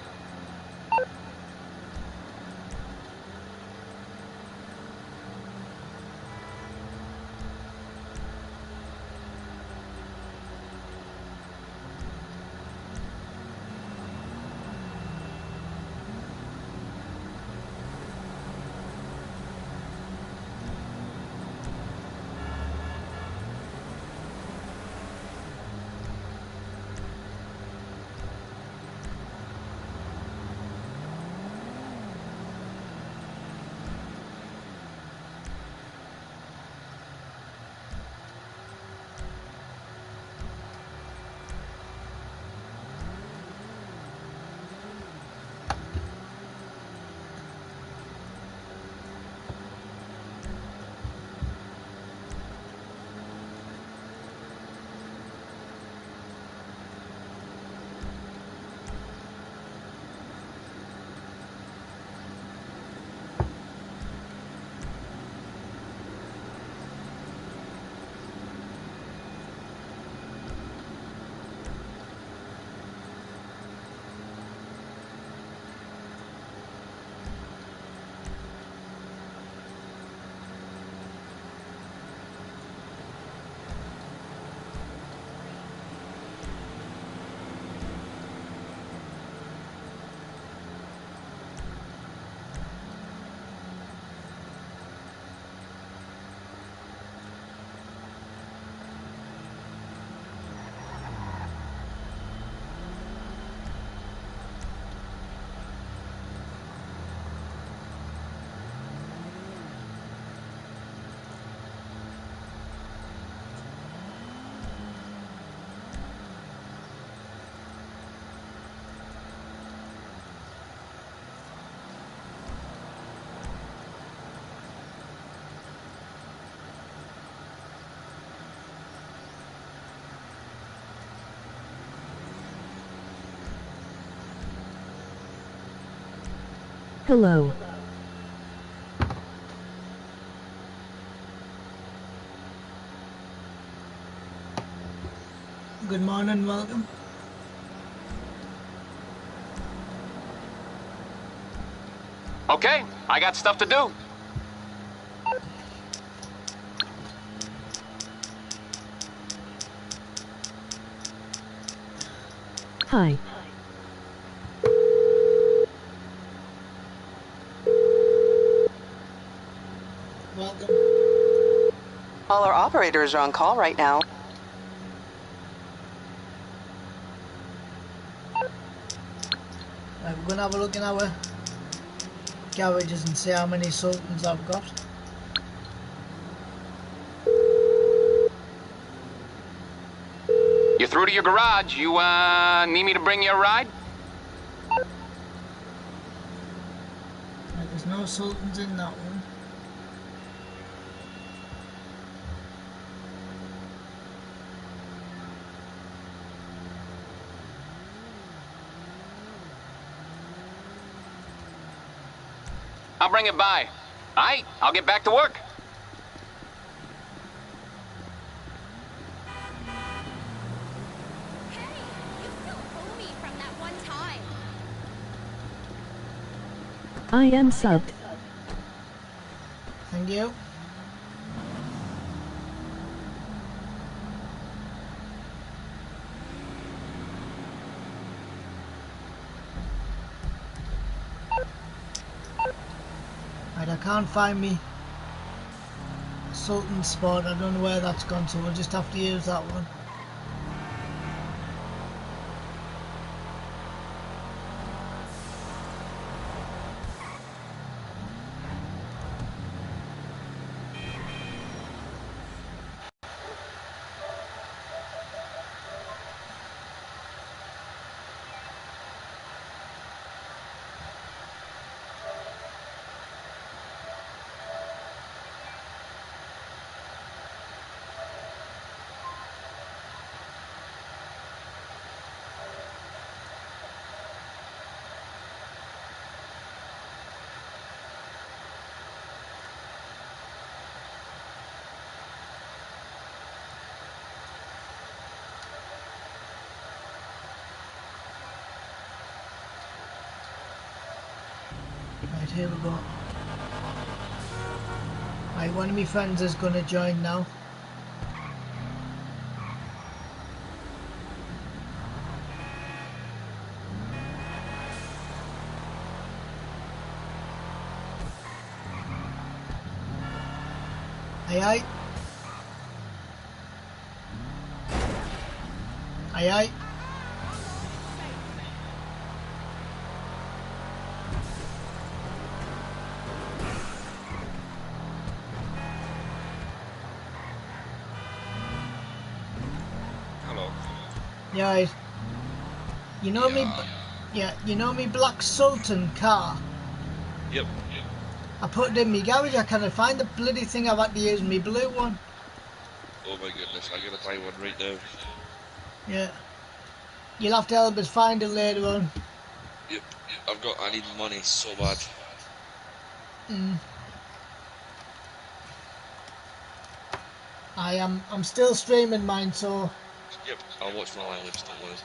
Hello. Good morning, welcome. Okay, I got stuff to do. Hi. Welcome. All our operators are on call right now. Right, we're gonna have a look in our garages and see how many Sultans I've got. You're through to your garage. You, need me to bring you a ride? Right, there's no Sultans in that one. I'll bring it by. All right, I'll get back to work. Hey, you still owe me from that one time. I am subbed. Thank you. Right, I can't find me Sultan spot. I don't know where that's gone, so we'll just have to use that one. Right, here we go. Right, one of my friends is going to join now. Aye aye. Aye aye. Hello. Yeah, right. You know me? Yeah, you know me black Sultan car? Yep. I put it in my garage, I can't find the bloody thing. I've had to use my blue one. Oh my goodness, I'm gonna buy one right now. Yeah. You'll have to help us find it later on. Yep, I need money so bad. I'm still streaming mine, so... Yep, I'll watch my lives, don't worry.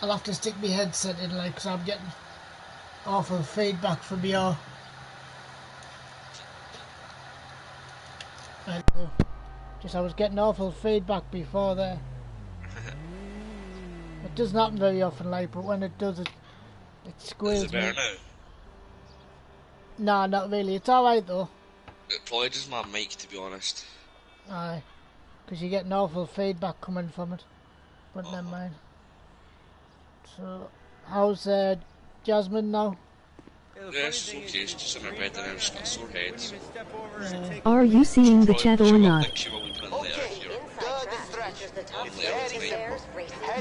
I'll have to stick my headset in, like, because I'm getting awful feedback from your... Right, I was getting awful feedback before there. It doesn't happen very often, like, but when it does, it squeals me. Is it better now? Nah, not really. It's alright, though. It probably just my mic, to be honest. Aye. Because you're getting awful feedback coming from it. But never mind. So, how's Jasmine now? Yeah, she's okay. She's just in her bed and she's got a sore head. So. Are you seeing the chat or not? Head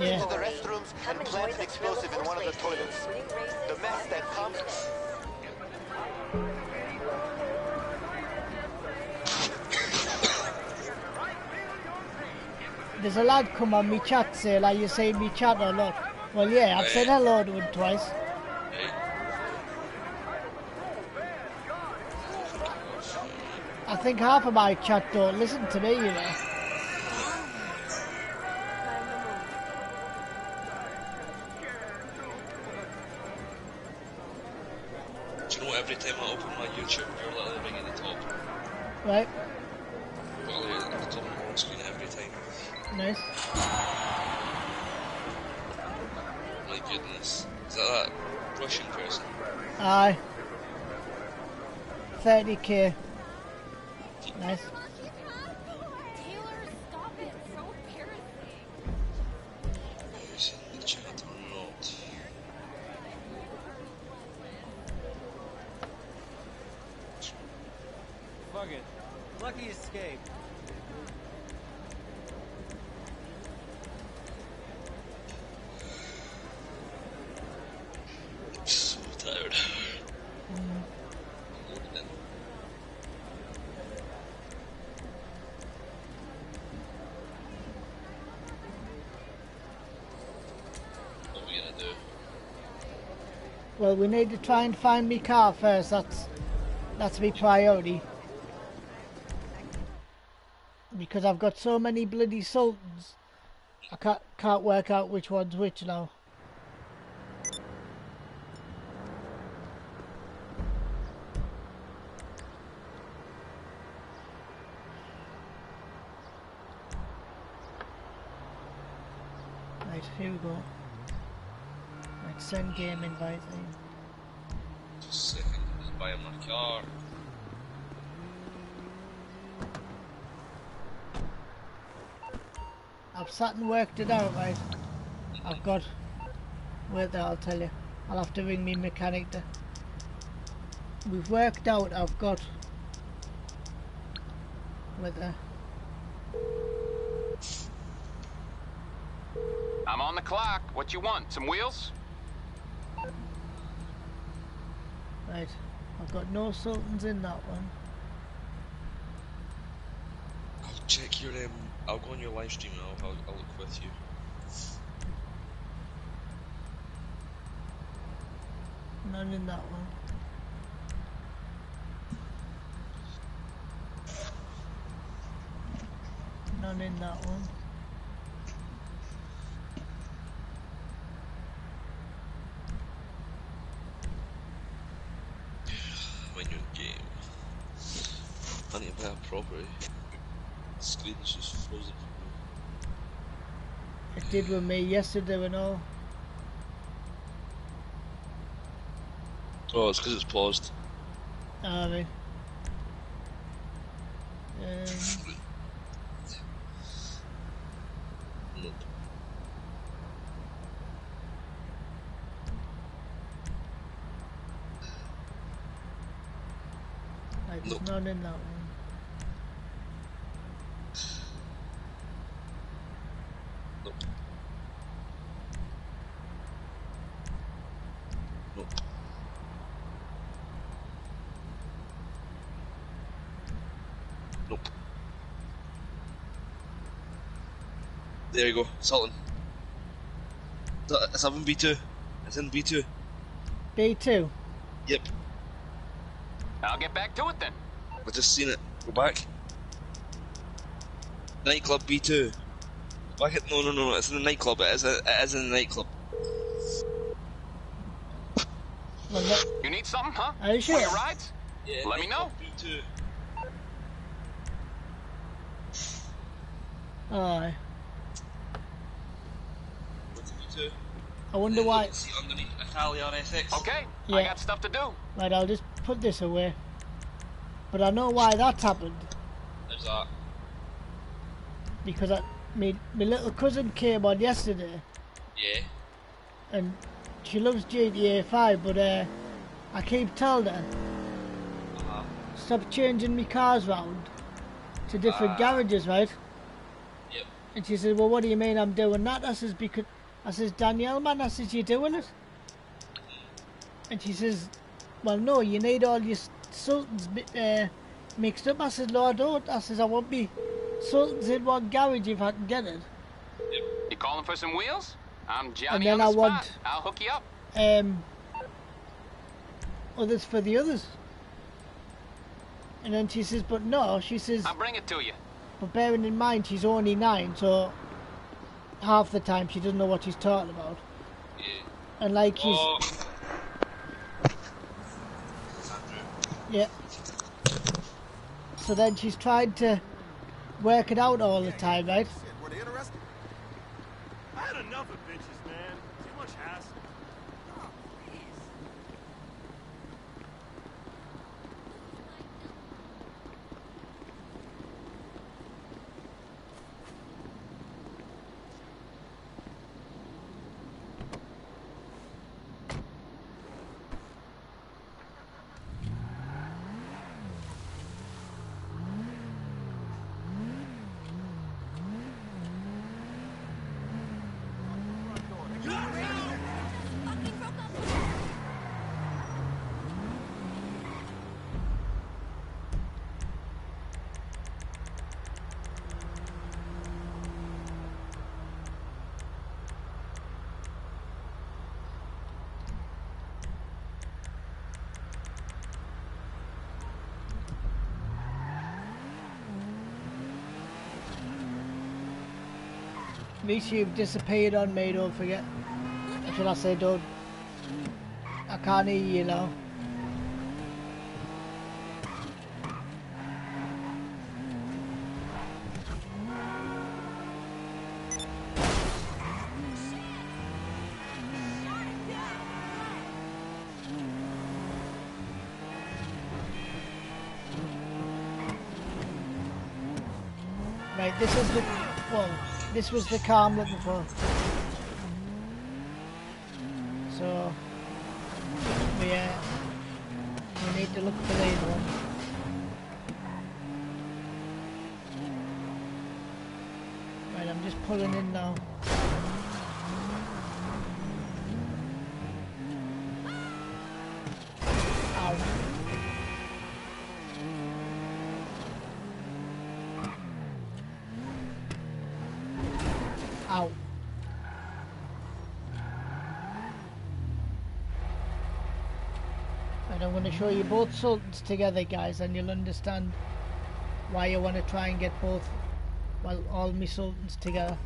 Yeah. to the restrooms and plant an explosive in one of the toilets. The mess that comes... There's a lad come on me chat say, like, you say me chat or not? Well, yeah, I've said hello to him twice. I think half of my chat don't listen to me, you know. Do you know every time I open my YouTube, you're literally right at the top. Right. Literally at the top of the screen every time. Nice. My goodness. Is that Russian person? Aye. 30k. Nice. Taylor, stop it. So embarrassing. Who's in the chat or not? Fuck it. Lucky escape. So tired. What are we gonna do? Well, we need to try and find me car first. That's my priority. Because I've got so many bloody Sultans, I can't work out which one's which now. Right, here we go. Right, send game invite in. Just a second, I'm just buying my car. I've sat and worked it out, right? I've got... Wait there, I'll tell you. I'll have to ring me mechanic to... We've worked out, I've got... Wait there. I'm on the clock. What you want? Some wheels? Right. I've got no Sultans in that one. I'll check your I'll go on your live stream and I'll look with you. None in that one. None in that one. When you're in game. I need to buy a property. The screen's just frozen for me. It did with me yesterday and all. Oh, it's because it's paused. Alright. Nope. Right, there's Nope. none in that one. Nope. Nope. Nope. There you go, Sultan. It's up in B2. It's in B2. B2? Yep. I'll get back to it then. I've just seen it. Go back. Nightclub B2. Back at, no, it's in the nightclub. It is in the nightclub. Well, You need something, huh? Are you sure? Want your rides? Yeah, Let me know. B2. Aye. What's B2? I wonder why... See underneath Italia RSX. Okay, Yeah. I got stuff to do. Right, I'll just put this away. But I know why that's happened. There's that. Because my little cousin came on yesterday. Yeah. And she loves GTA 5, but I keep telling her, stop changing me cars round to different garages, right? Yep. And she said, well, what do you mean I'm doing that? I says, because... I says, Danielle, man, I says, you doing it? And she says, well, no, you need all your Sultans mixed up. I said, no, I don't. I says, I want me Sultans in one garage if I can get it. You calling for some wheels? I'm and Johnny then on I the want spot. I'll hook you up. others for the others. And then she says, but no, she says, I'll bring it to you. but bearing in mind she's only 9, so half the time she doesn't know what she's talking about. Yeah. And like she's... Oh. Yeah. So then she's trying to work it out all the time, right? Were they interested? I had enough of bitches, man. Too much hassle. Misha, you've disappeared on me, don't forget. Or should I say don't? I can't hear you now. Right, this is the... well, this was the car I'm looking for. So, we need to look for these ones. Right, I'm just pulling in now. Ow. Ow. And I'm going to show you both sultans together, guys, and you'll understand why you want to try and get both, well, all my sultans together.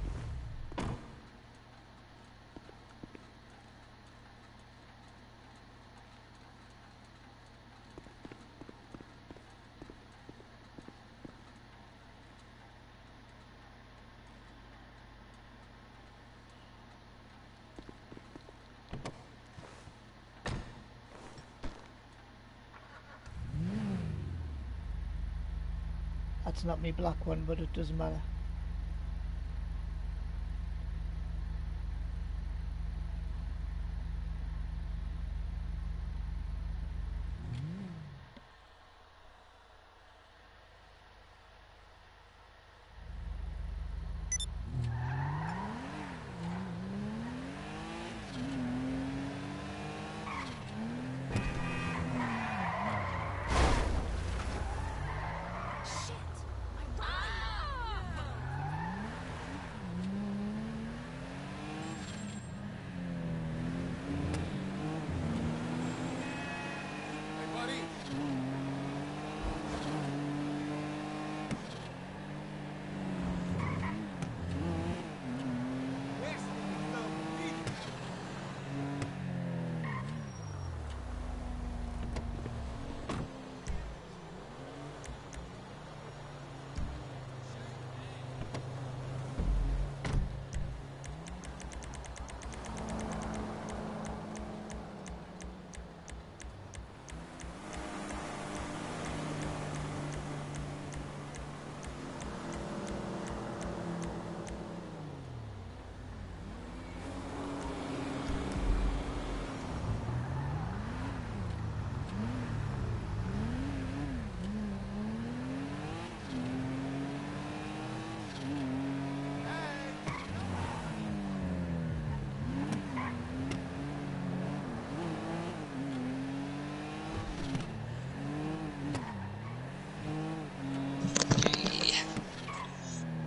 That's not my black one, but it doesn't matter.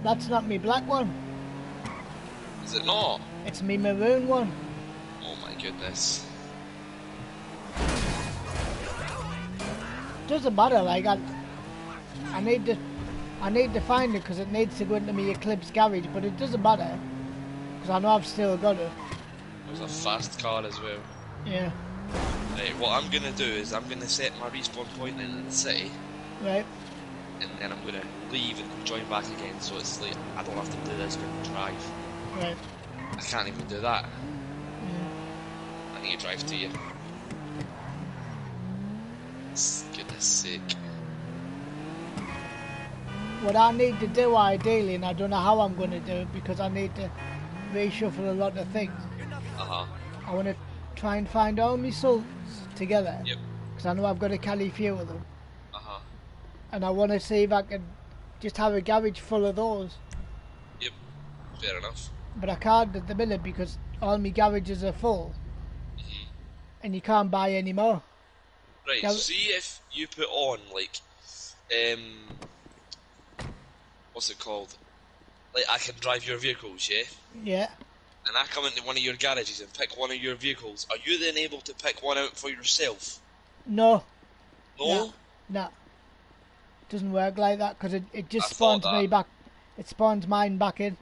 That's not me black one. Is it not? It's me maroon one. Oh my goodness. Doesn't matter, like I need to find it because it needs to go into my Eclipse garage, but it doesn't matter because I know I've still got it. It was a fast car as well. Yeah. Right, what I'm gonna do is I'm gonna set my respawn point in the city. Right. And then I'm gonna leave and join back again, so it's like I don't have to do this but drive. Right. I can't even do that. Yeah. I need to drive to you. Goodness sake. What I need to do ideally, and I don't know how I'm going to do it because I need to reshuffle a lot of things. Uh-huh. I want to try and find all my sultans together. Yep. Because I know I've got to carry a few of them. Uh-huh. And I want to see if I can just have a garage full of those. Yep. Fair enough. But I can't at the minute because all my garages are full. And you can't buy any more. Right, see if you put on, like, what's it called? Like, I can drive your vehicles, yeah? Yeah. And I come into one of your garages and pick one of your vehicles. Are you then able to pick one out for yourself? No. No? No. Doesn't work like that because it just spawns me back. It spawns mine back in.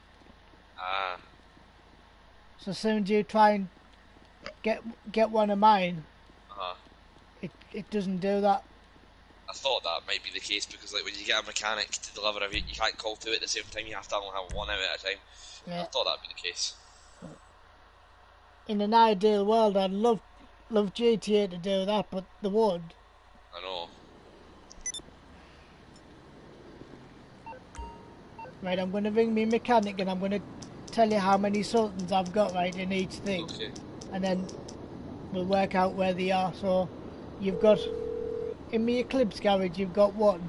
Ah. So as soon as you try and get one of mine, it doesn't do that. I thought that might be the case because, like, when you get a mechanic to deliver a vehicle, you can't call two at the same time. You have to only have one out at a time. Yeah. I thought that'd be the case. In an ideal world, I'd love GTA to do that, but they won't. I know. Right, I'm going to ring me mechanic and I'm going to tell you how many sultans I've got right in each thing. Okay. And then we'll work out where they are. So you've got, in my Eclipse garage, you've got one.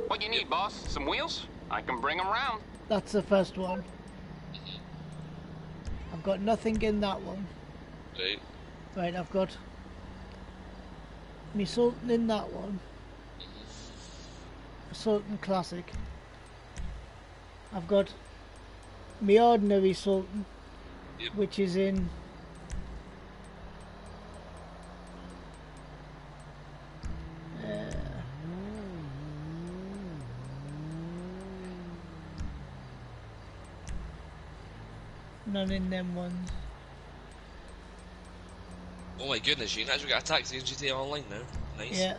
What you need, boss? Some wheels? I can bring them round. That's the first one. I've got nothing in that one. Right. Right, I've got my Sultan in that one. Sultan Classic. I've got my ordinary Sultan, which is in none in them ones. Oh my goodness, you can actually get a taxi in GTA Online now. Nice. Yeah.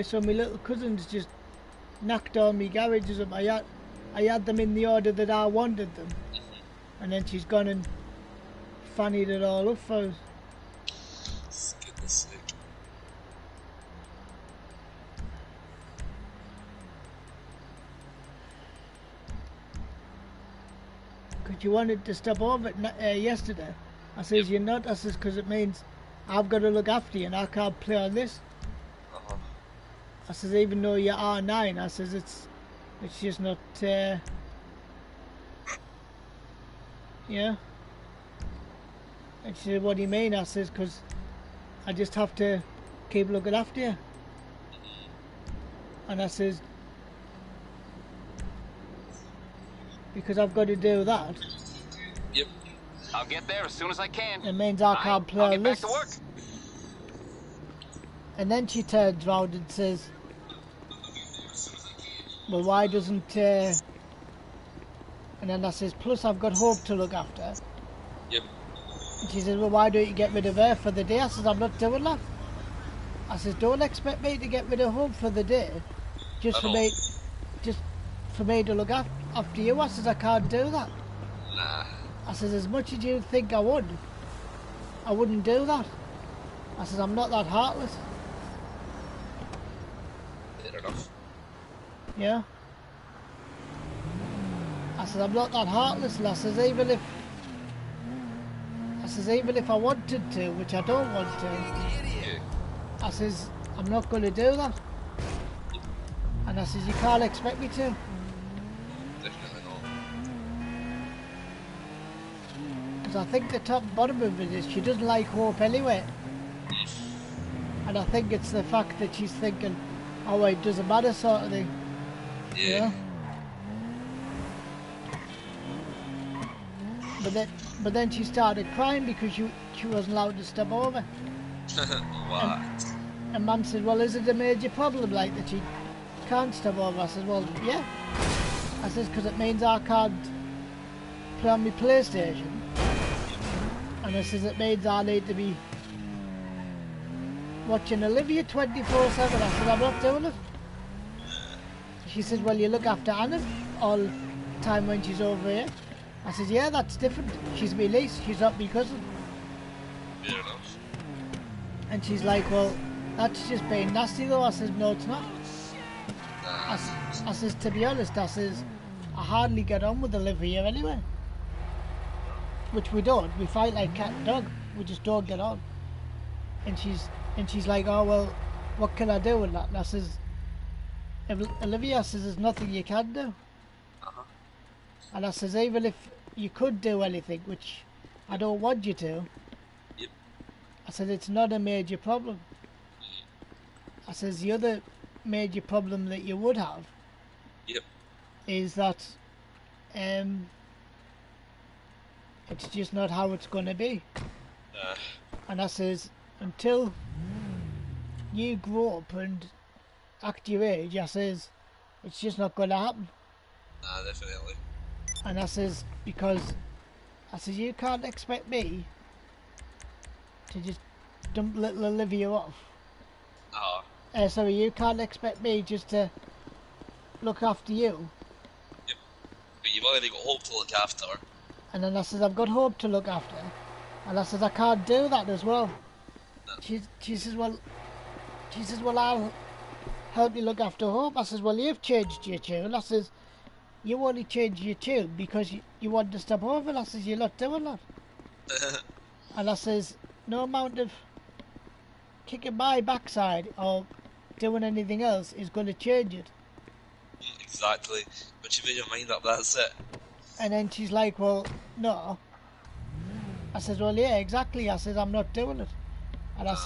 So my little cousins just knocked all my garages up. I had them in the order that I wanted them, and then she's gone and fannied it all up for us. Goodness sake. Because you wanted to stop over yesterday. I says, you're not. I says, because it means I've got to look after you and I can't play on this. I says, even though you're R9, I says, it's just not, yeah. And she said, what do you mean? I says, because I just have to keep looking after you. And I says, because I've got to do that. Yep. I'll get there as soon as I can. It means I can't play I'll on get this. back to work. And then she turns round and says, well, why doesn't, and then I says, plus I've got Hope to look after. Yep. And she says, well, why don't you get rid of her for the day? I says, I'm not doing that. I says, don't expect me to get rid of Hope for the day. Just for me to look after you. I says, I can't do that. Nah. I says, as much as you think I would, I wouldn't do that. I says, I'm not that heartless. Fair enough. Yeah. I said, I'm not that heartless, and I says, even if says, even if I wanted to, which I don't want to, I says, I'm not going to do that. And I says, you can't expect me to. Definitely not. Because I think the top and bottom of it is she doesn't like Hope anyway. And I think it's the fact that she's thinking, oh, it doesn't matter sort of thing. Yeah. You know? But then she started crying because she wasn't allowed to step over. What? And Mum said, well, is it a major problem, like, that she can't step over? I said, well, yeah. I said, because it means I can't play on my PlayStation. And I says, it means I need to be watching Olivia 24/7. I said, I'm not doing it. She said, well, you look after Anna all the time when she's over here. I said, yeah, that's different. She's my niece, she's not my cousin. Fair enough. And she's like, well, that's just being nasty though. I says, no, it's not. I says, to be honest, I says, I hardly get on with Olivia anyway. Which we don't. We fight like cat and dog. We just don't get on. And she's like, oh, well, what can I do with that? And I says, Olivia, I says, there's nothing you can do. And I says, even if you could do anything, which I don't want you to, yep. I said, it's not a major problem. I says, the other major problem that you would have is that it's just not how it's going to be. And I says, until you grow up and act your age, I says, it's just not going to happen. Nah, definitely. And I says, because I says, you can't expect me to just dump little Olivia off. Sorry, you can't expect me just to look after you. Yep. But you've already got Hope to look after. And then I says, I've got Hope to look after. And I says, I can't do that as well. No. She says, well, I'll help you look after Hope. I says, well, you've changed your tune. I says, you only changed your tune because you want to step over. I says, you're not doing that. And I says, no amount of kicking my backside or doing anything else is going to change it. Exactly. But you made your mind up, that's it. And then she's like, well, no. I says, well, yeah, exactly. I says, I'm not doing it. And I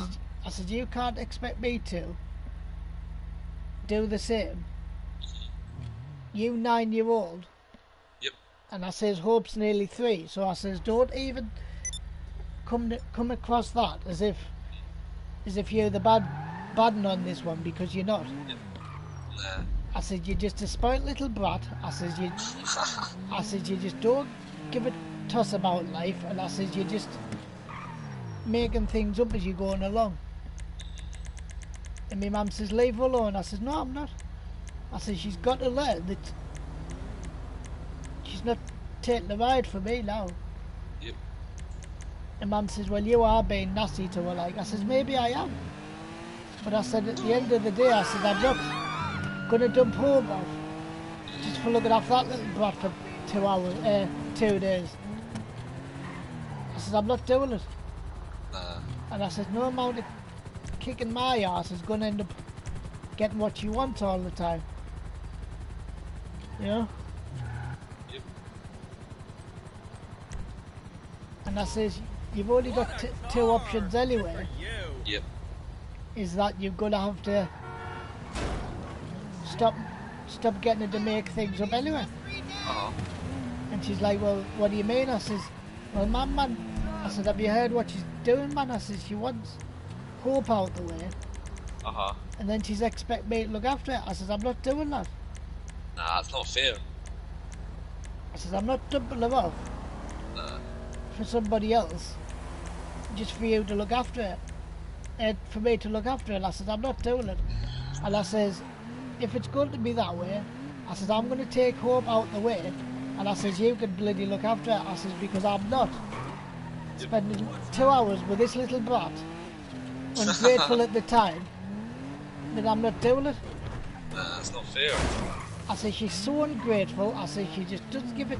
said, you can't expect me to do the same. You 9-year-old. Yep. And I says, Hope's nearly 3. So I says, don't even come across that as if you're the bad one on this one, because you're not. Yep. Nah. I said, you're just a spoilt little brat. I said, you just don't give a toss about life. And I said, you're just making things up as you're going along. And my mum says, leave her alone. I said, no, I'm not. I said, she's got to learn that she's not taking the ride for me now. Yep. And Mum says, well, you are being nasty to her. Like, I says, maybe I am. But I said, at the end of the day, I said, I'm not going to dump Hope off just for looking after that little brat for 2 days. I said, I'm not doing it. And I said, no amount of kicking my ass is going to end up getting what you want all the time. You know? Yep. And I says, you've only got 2 options anyway. Yep. Is that you're going to have to stop getting her to make things up anyway. And she's like, well, what do you mean? I says, well, man. I said, have you heard what she's doing, man? I says, she wants Hope out the way. And then she's expect me to look after it. I says, I'm not doing that. Nah, that's not fair. I says, I'm not dumping her off for somebody else just for you to look after it. And for me to look after it. I says, I'm not doing it. And I says, if it's going to be that way, I says, I'm going to take Hope out the way. And I says, you can bloody look after it. I says, because I'm not spending 2 hours with this little brat, ungrateful at the time, that I'm not doing it. Nah, that's not fair. I say, she's so ungrateful. I say, she just doesn't give it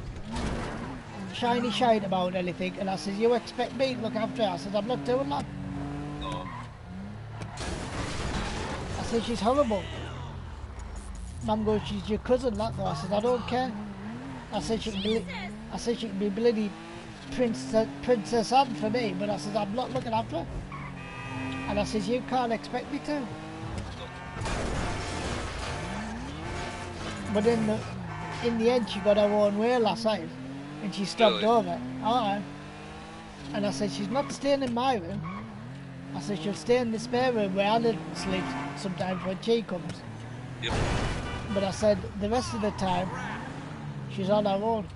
shiny shite about anything, and I says, you expect me to look after her? I says, I'm not doing that. No. I said, she's horrible. Mum goes, she's your cousin, that though. I said, I don't care. I said, she can be bloody Princess Anne for me, but I said, I'm not looking after her. And I says, you can't expect me to. But in the end, she got her own way last night, and she stopped over. Alright. And I said, she's not staying in my room. I said, she'll stay in the spare room where Alan sleeps sometimes when she comes. Yep. But I said, the rest of the time, she's on her own.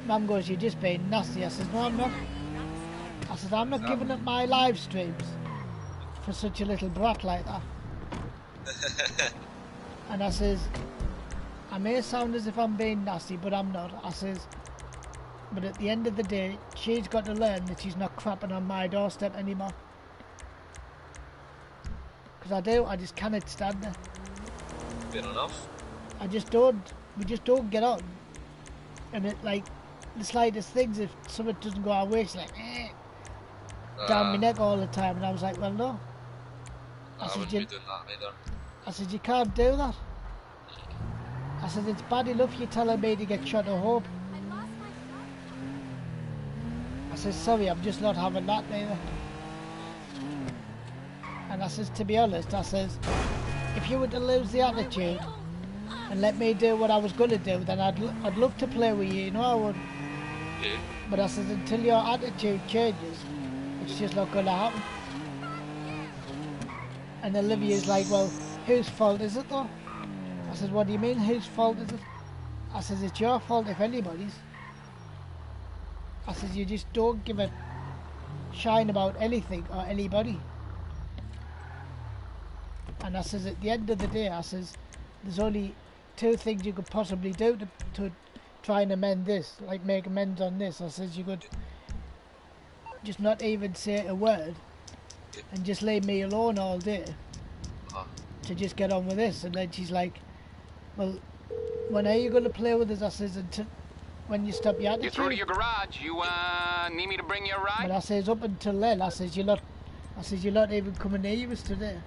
Mum goes, you're just being nasty. I said, no, I'm not. I said, I'm not giving up my live streams for such a little brat like that. And I says, I may sound as if I'm being nasty, but I'm not. I says, but at the end of the day, she's got to learn that she's not crapping on my doorstep anymore. Because I just cannot stand her. Fair enough. We just don't get on. And it, like, the slightest things, if something doesn't go our way, she's like, down my neck all the time. And I was like, well, no. I wouldn't be doing that either. I said, you can't do that. I said, it's bad enough you're telling me to get shot of hope. I said, sorry, I'm just not having that neither. And I says, to be honest, I says, if you were to lose the attitude and let me do what I was going to do, then I'd love to play with you know I would. Yeah. But I says, until your attitude changes, it's just not going to happen. And Olivia's like, well, whose fault is it though? I says, what do you mean, whose fault is it? I says, it's your fault if anybody's. I says, you just don't give a shine about anything or anybody. And I says, at the end of the day, I says, there's only two things you could possibly do to try and amend this, like make amends on this. I says, you could just not even say a word and just leave me alone all day to just get on with this. And then she's like, well, when are you going to play with us? I says, until when you stop your attitude. You're through to your garage. You need me to bring you a ride? But I says, up until then, I says, you're not even coming near us today.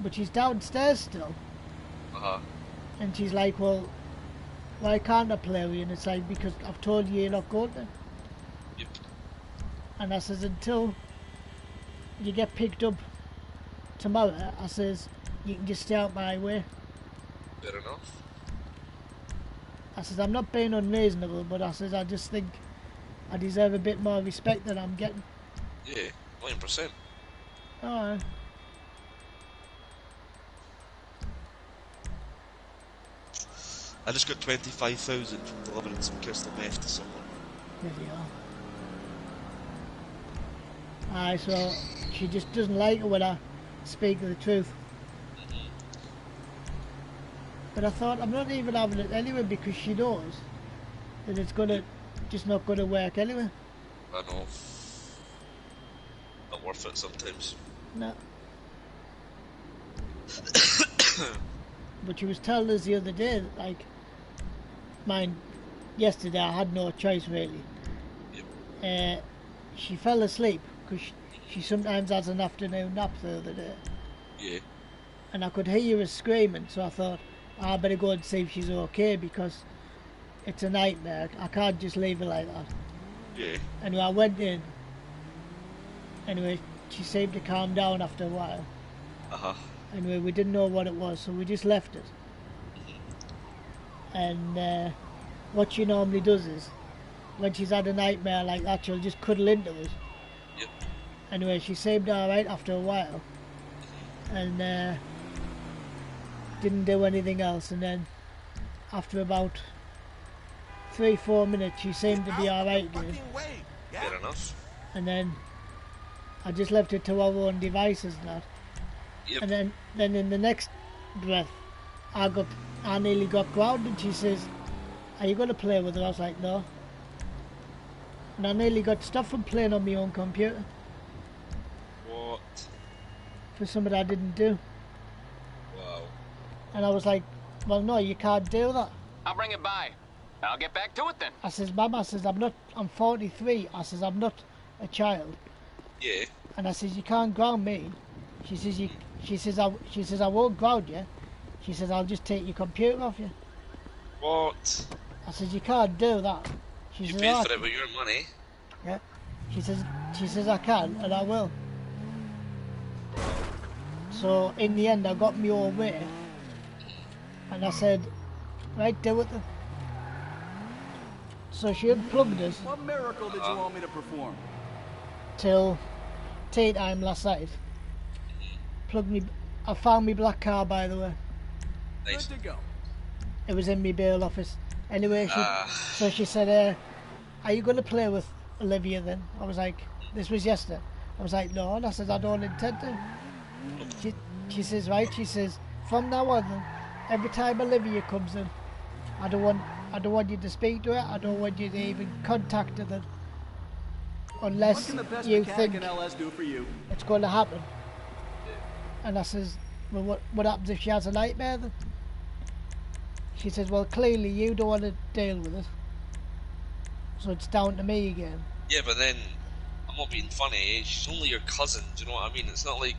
But she's downstairs still. And she's like, well, why can't I play with you? And it's like, because I've told you you're not going to. Yep. And I says, until you get picked up tomorrow, I says, you can just stay out my way. Fair enough. I says, I'm not being unreasonable, but I says, I just think I deserve a bit more respect than I'm getting. Yeah, 100%. Alright. I just got 25,000 from delivering some crystal meth to someone. There you are. Aye, so she just doesn't like it when I speak the truth. But I thought, I'm not even having it anyway because she knows that it's just not gonna work anyway. I know. Not worth it sometimes. No. But she was telling us the other day that, like, yesterday I had no choice really. Yep. She fell asleep because she sometimes has an afternoon nap the other day. Yeah. And I could hear her screaming, so I thought, I better go and see if she's okay because it's a nightmare. I can't just leave her like that. Yeah. Anyway, I went in. Anyway, she seemed to calm down after a while. Anyway, we didn't know what it was, so we just left it. And what she normally does is, when she's had a nightmare like that, she'll just cuddle into us. Yep. Anyway, she seemed alright after a while. And didn't do anything else. And then, after about 3-4 minutes, she seemed to be alright again. Fair enough. And then, I just left her to our own devices and that. Yep. And then in the next breath, I nearly got grounded. She says, are you going to play with her? I was like, no. And I nearly got stopped from playing on my own computer. What? For something I didn't do. Wow. And I was like, well, no, you can't do that. I'll bring it by. I'll get back to it then. I says, Mum, I says, I'm 43. I says, I'm not a child. Yeah. And I says, you can't ground me. She says, I won't ground you. She says, I'll just take your computer off you. What? I says, you can't do that. She You says, paid for it with your money. Yeah. She says, I can, and I will. So, in the end, I got me own way. And I said, right, do it then. So she unplugged us. What miracle did you want me to perform? Till tea time last night. Plugged me. I found me black car, by the way. Nice. Good to go. It was in my bail office. Anyway, so she said, are you going to play with Olivia then? I was like, this was yesterday. I was like, no. And I said, I don't intend to. She says, right, she says, from now on then, every time Olivia comes in, I don't want you to speak to her. I don't want you to even contact her then. Unless what can the best you mechanic think in LS do for you? it's going to happen. And I says, well, what happens if she has a nightmare then? She says, well, clearly you don't want to deal with it. So it's down to me again. Yeah, but then, I'm not being funny, she's only your cousin, do you know what I mean? It's not like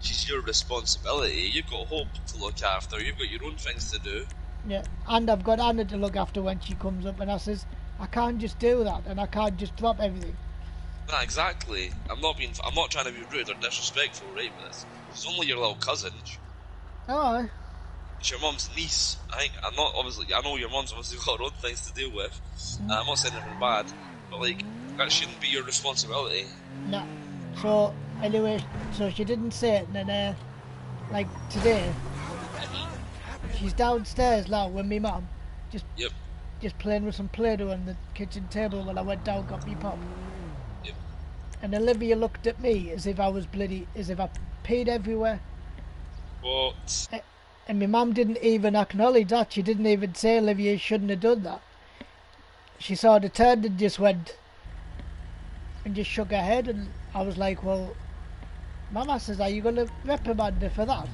she's your responsibility. You've got Hope to look after, you've got your own things to do. Yeah, and I've got Anna to look after when she comes up, and I says, I can't just do that, and I can't just drop everything. Nah, exactly. I'm not trying to be rude or disrespectful, right, but she's only your little cousin. Oh. It's your mum's niece. I know your mum's obviously got her own things to deal with. I'm not saying anything bad, but like, that shouldn't be your responsibility. No. So, anyway, so she didn't say it, and then, like, today, she's downstairs now with me mum, just playing with some Play-Doh on the kitchen table when I went down, got me pop. Yep. And Olivia looked at me as if I peed everywhere. What? And my mum didn't even acknowledge that. She didn't even say Olivia shouldn't have done that. She sort of turned and just went and just shook her head, and I was like, well, Mama says, are you going to reprimand her for that?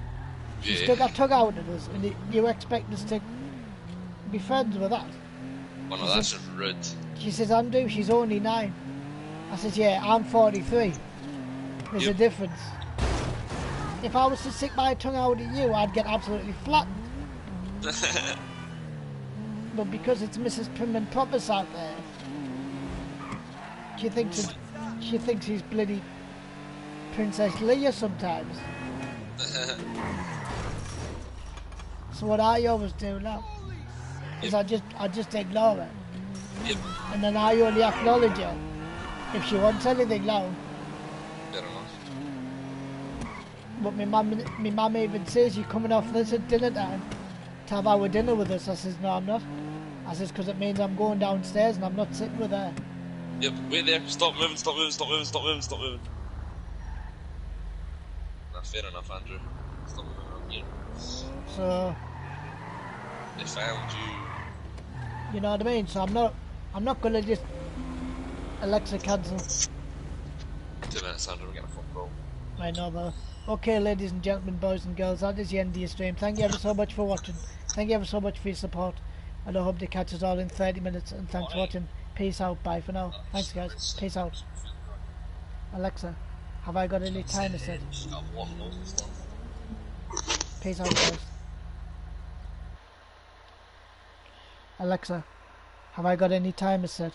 She stuck her tongue out at us, and you expect us to be friends with that? Well, no, that's just rude. She says, Andrew, she's only 9. I says, yeah, I'm 43. There's a difference. If I was to stick my tongue out at you, I'd get absolutely flattened. But because it's Mrs. Prim and Proper's out there, she thinks he's bloody Princess Leia sometimes. So what I always do now is I just ignore her. Yep. And then I only acknowledge her if she wants anything now. Fair enough. But my mum even says, you're coming off this at dinner time to have our dinner with us. I says, no, I'm not. I says, because it means I'm going downstairs and I'm not sitting with her. Yep, wait there. Stop moving, stop moving, stop moving, stop moving, stop moving. Nah, fair enough, Andrew. Stop moving around here. So... They found you. You know what I mean? So I'm not going to just... Alexa, cancel. 2 minutes, Andrew, we're getting a phone call. I know, though. Okay, ladies and gentlemen, boys and girls, that is the end of your stream. Thank you ever so much for watching. Thank you ever so much for your support. And I hope to catch us all in 30 minutes. And thanks for watching. Peace out. Bye for now. Thanks, guys. Peace out. Alexa, have I got any timer set? Peace out, guys. Alexa, have I got any timer set?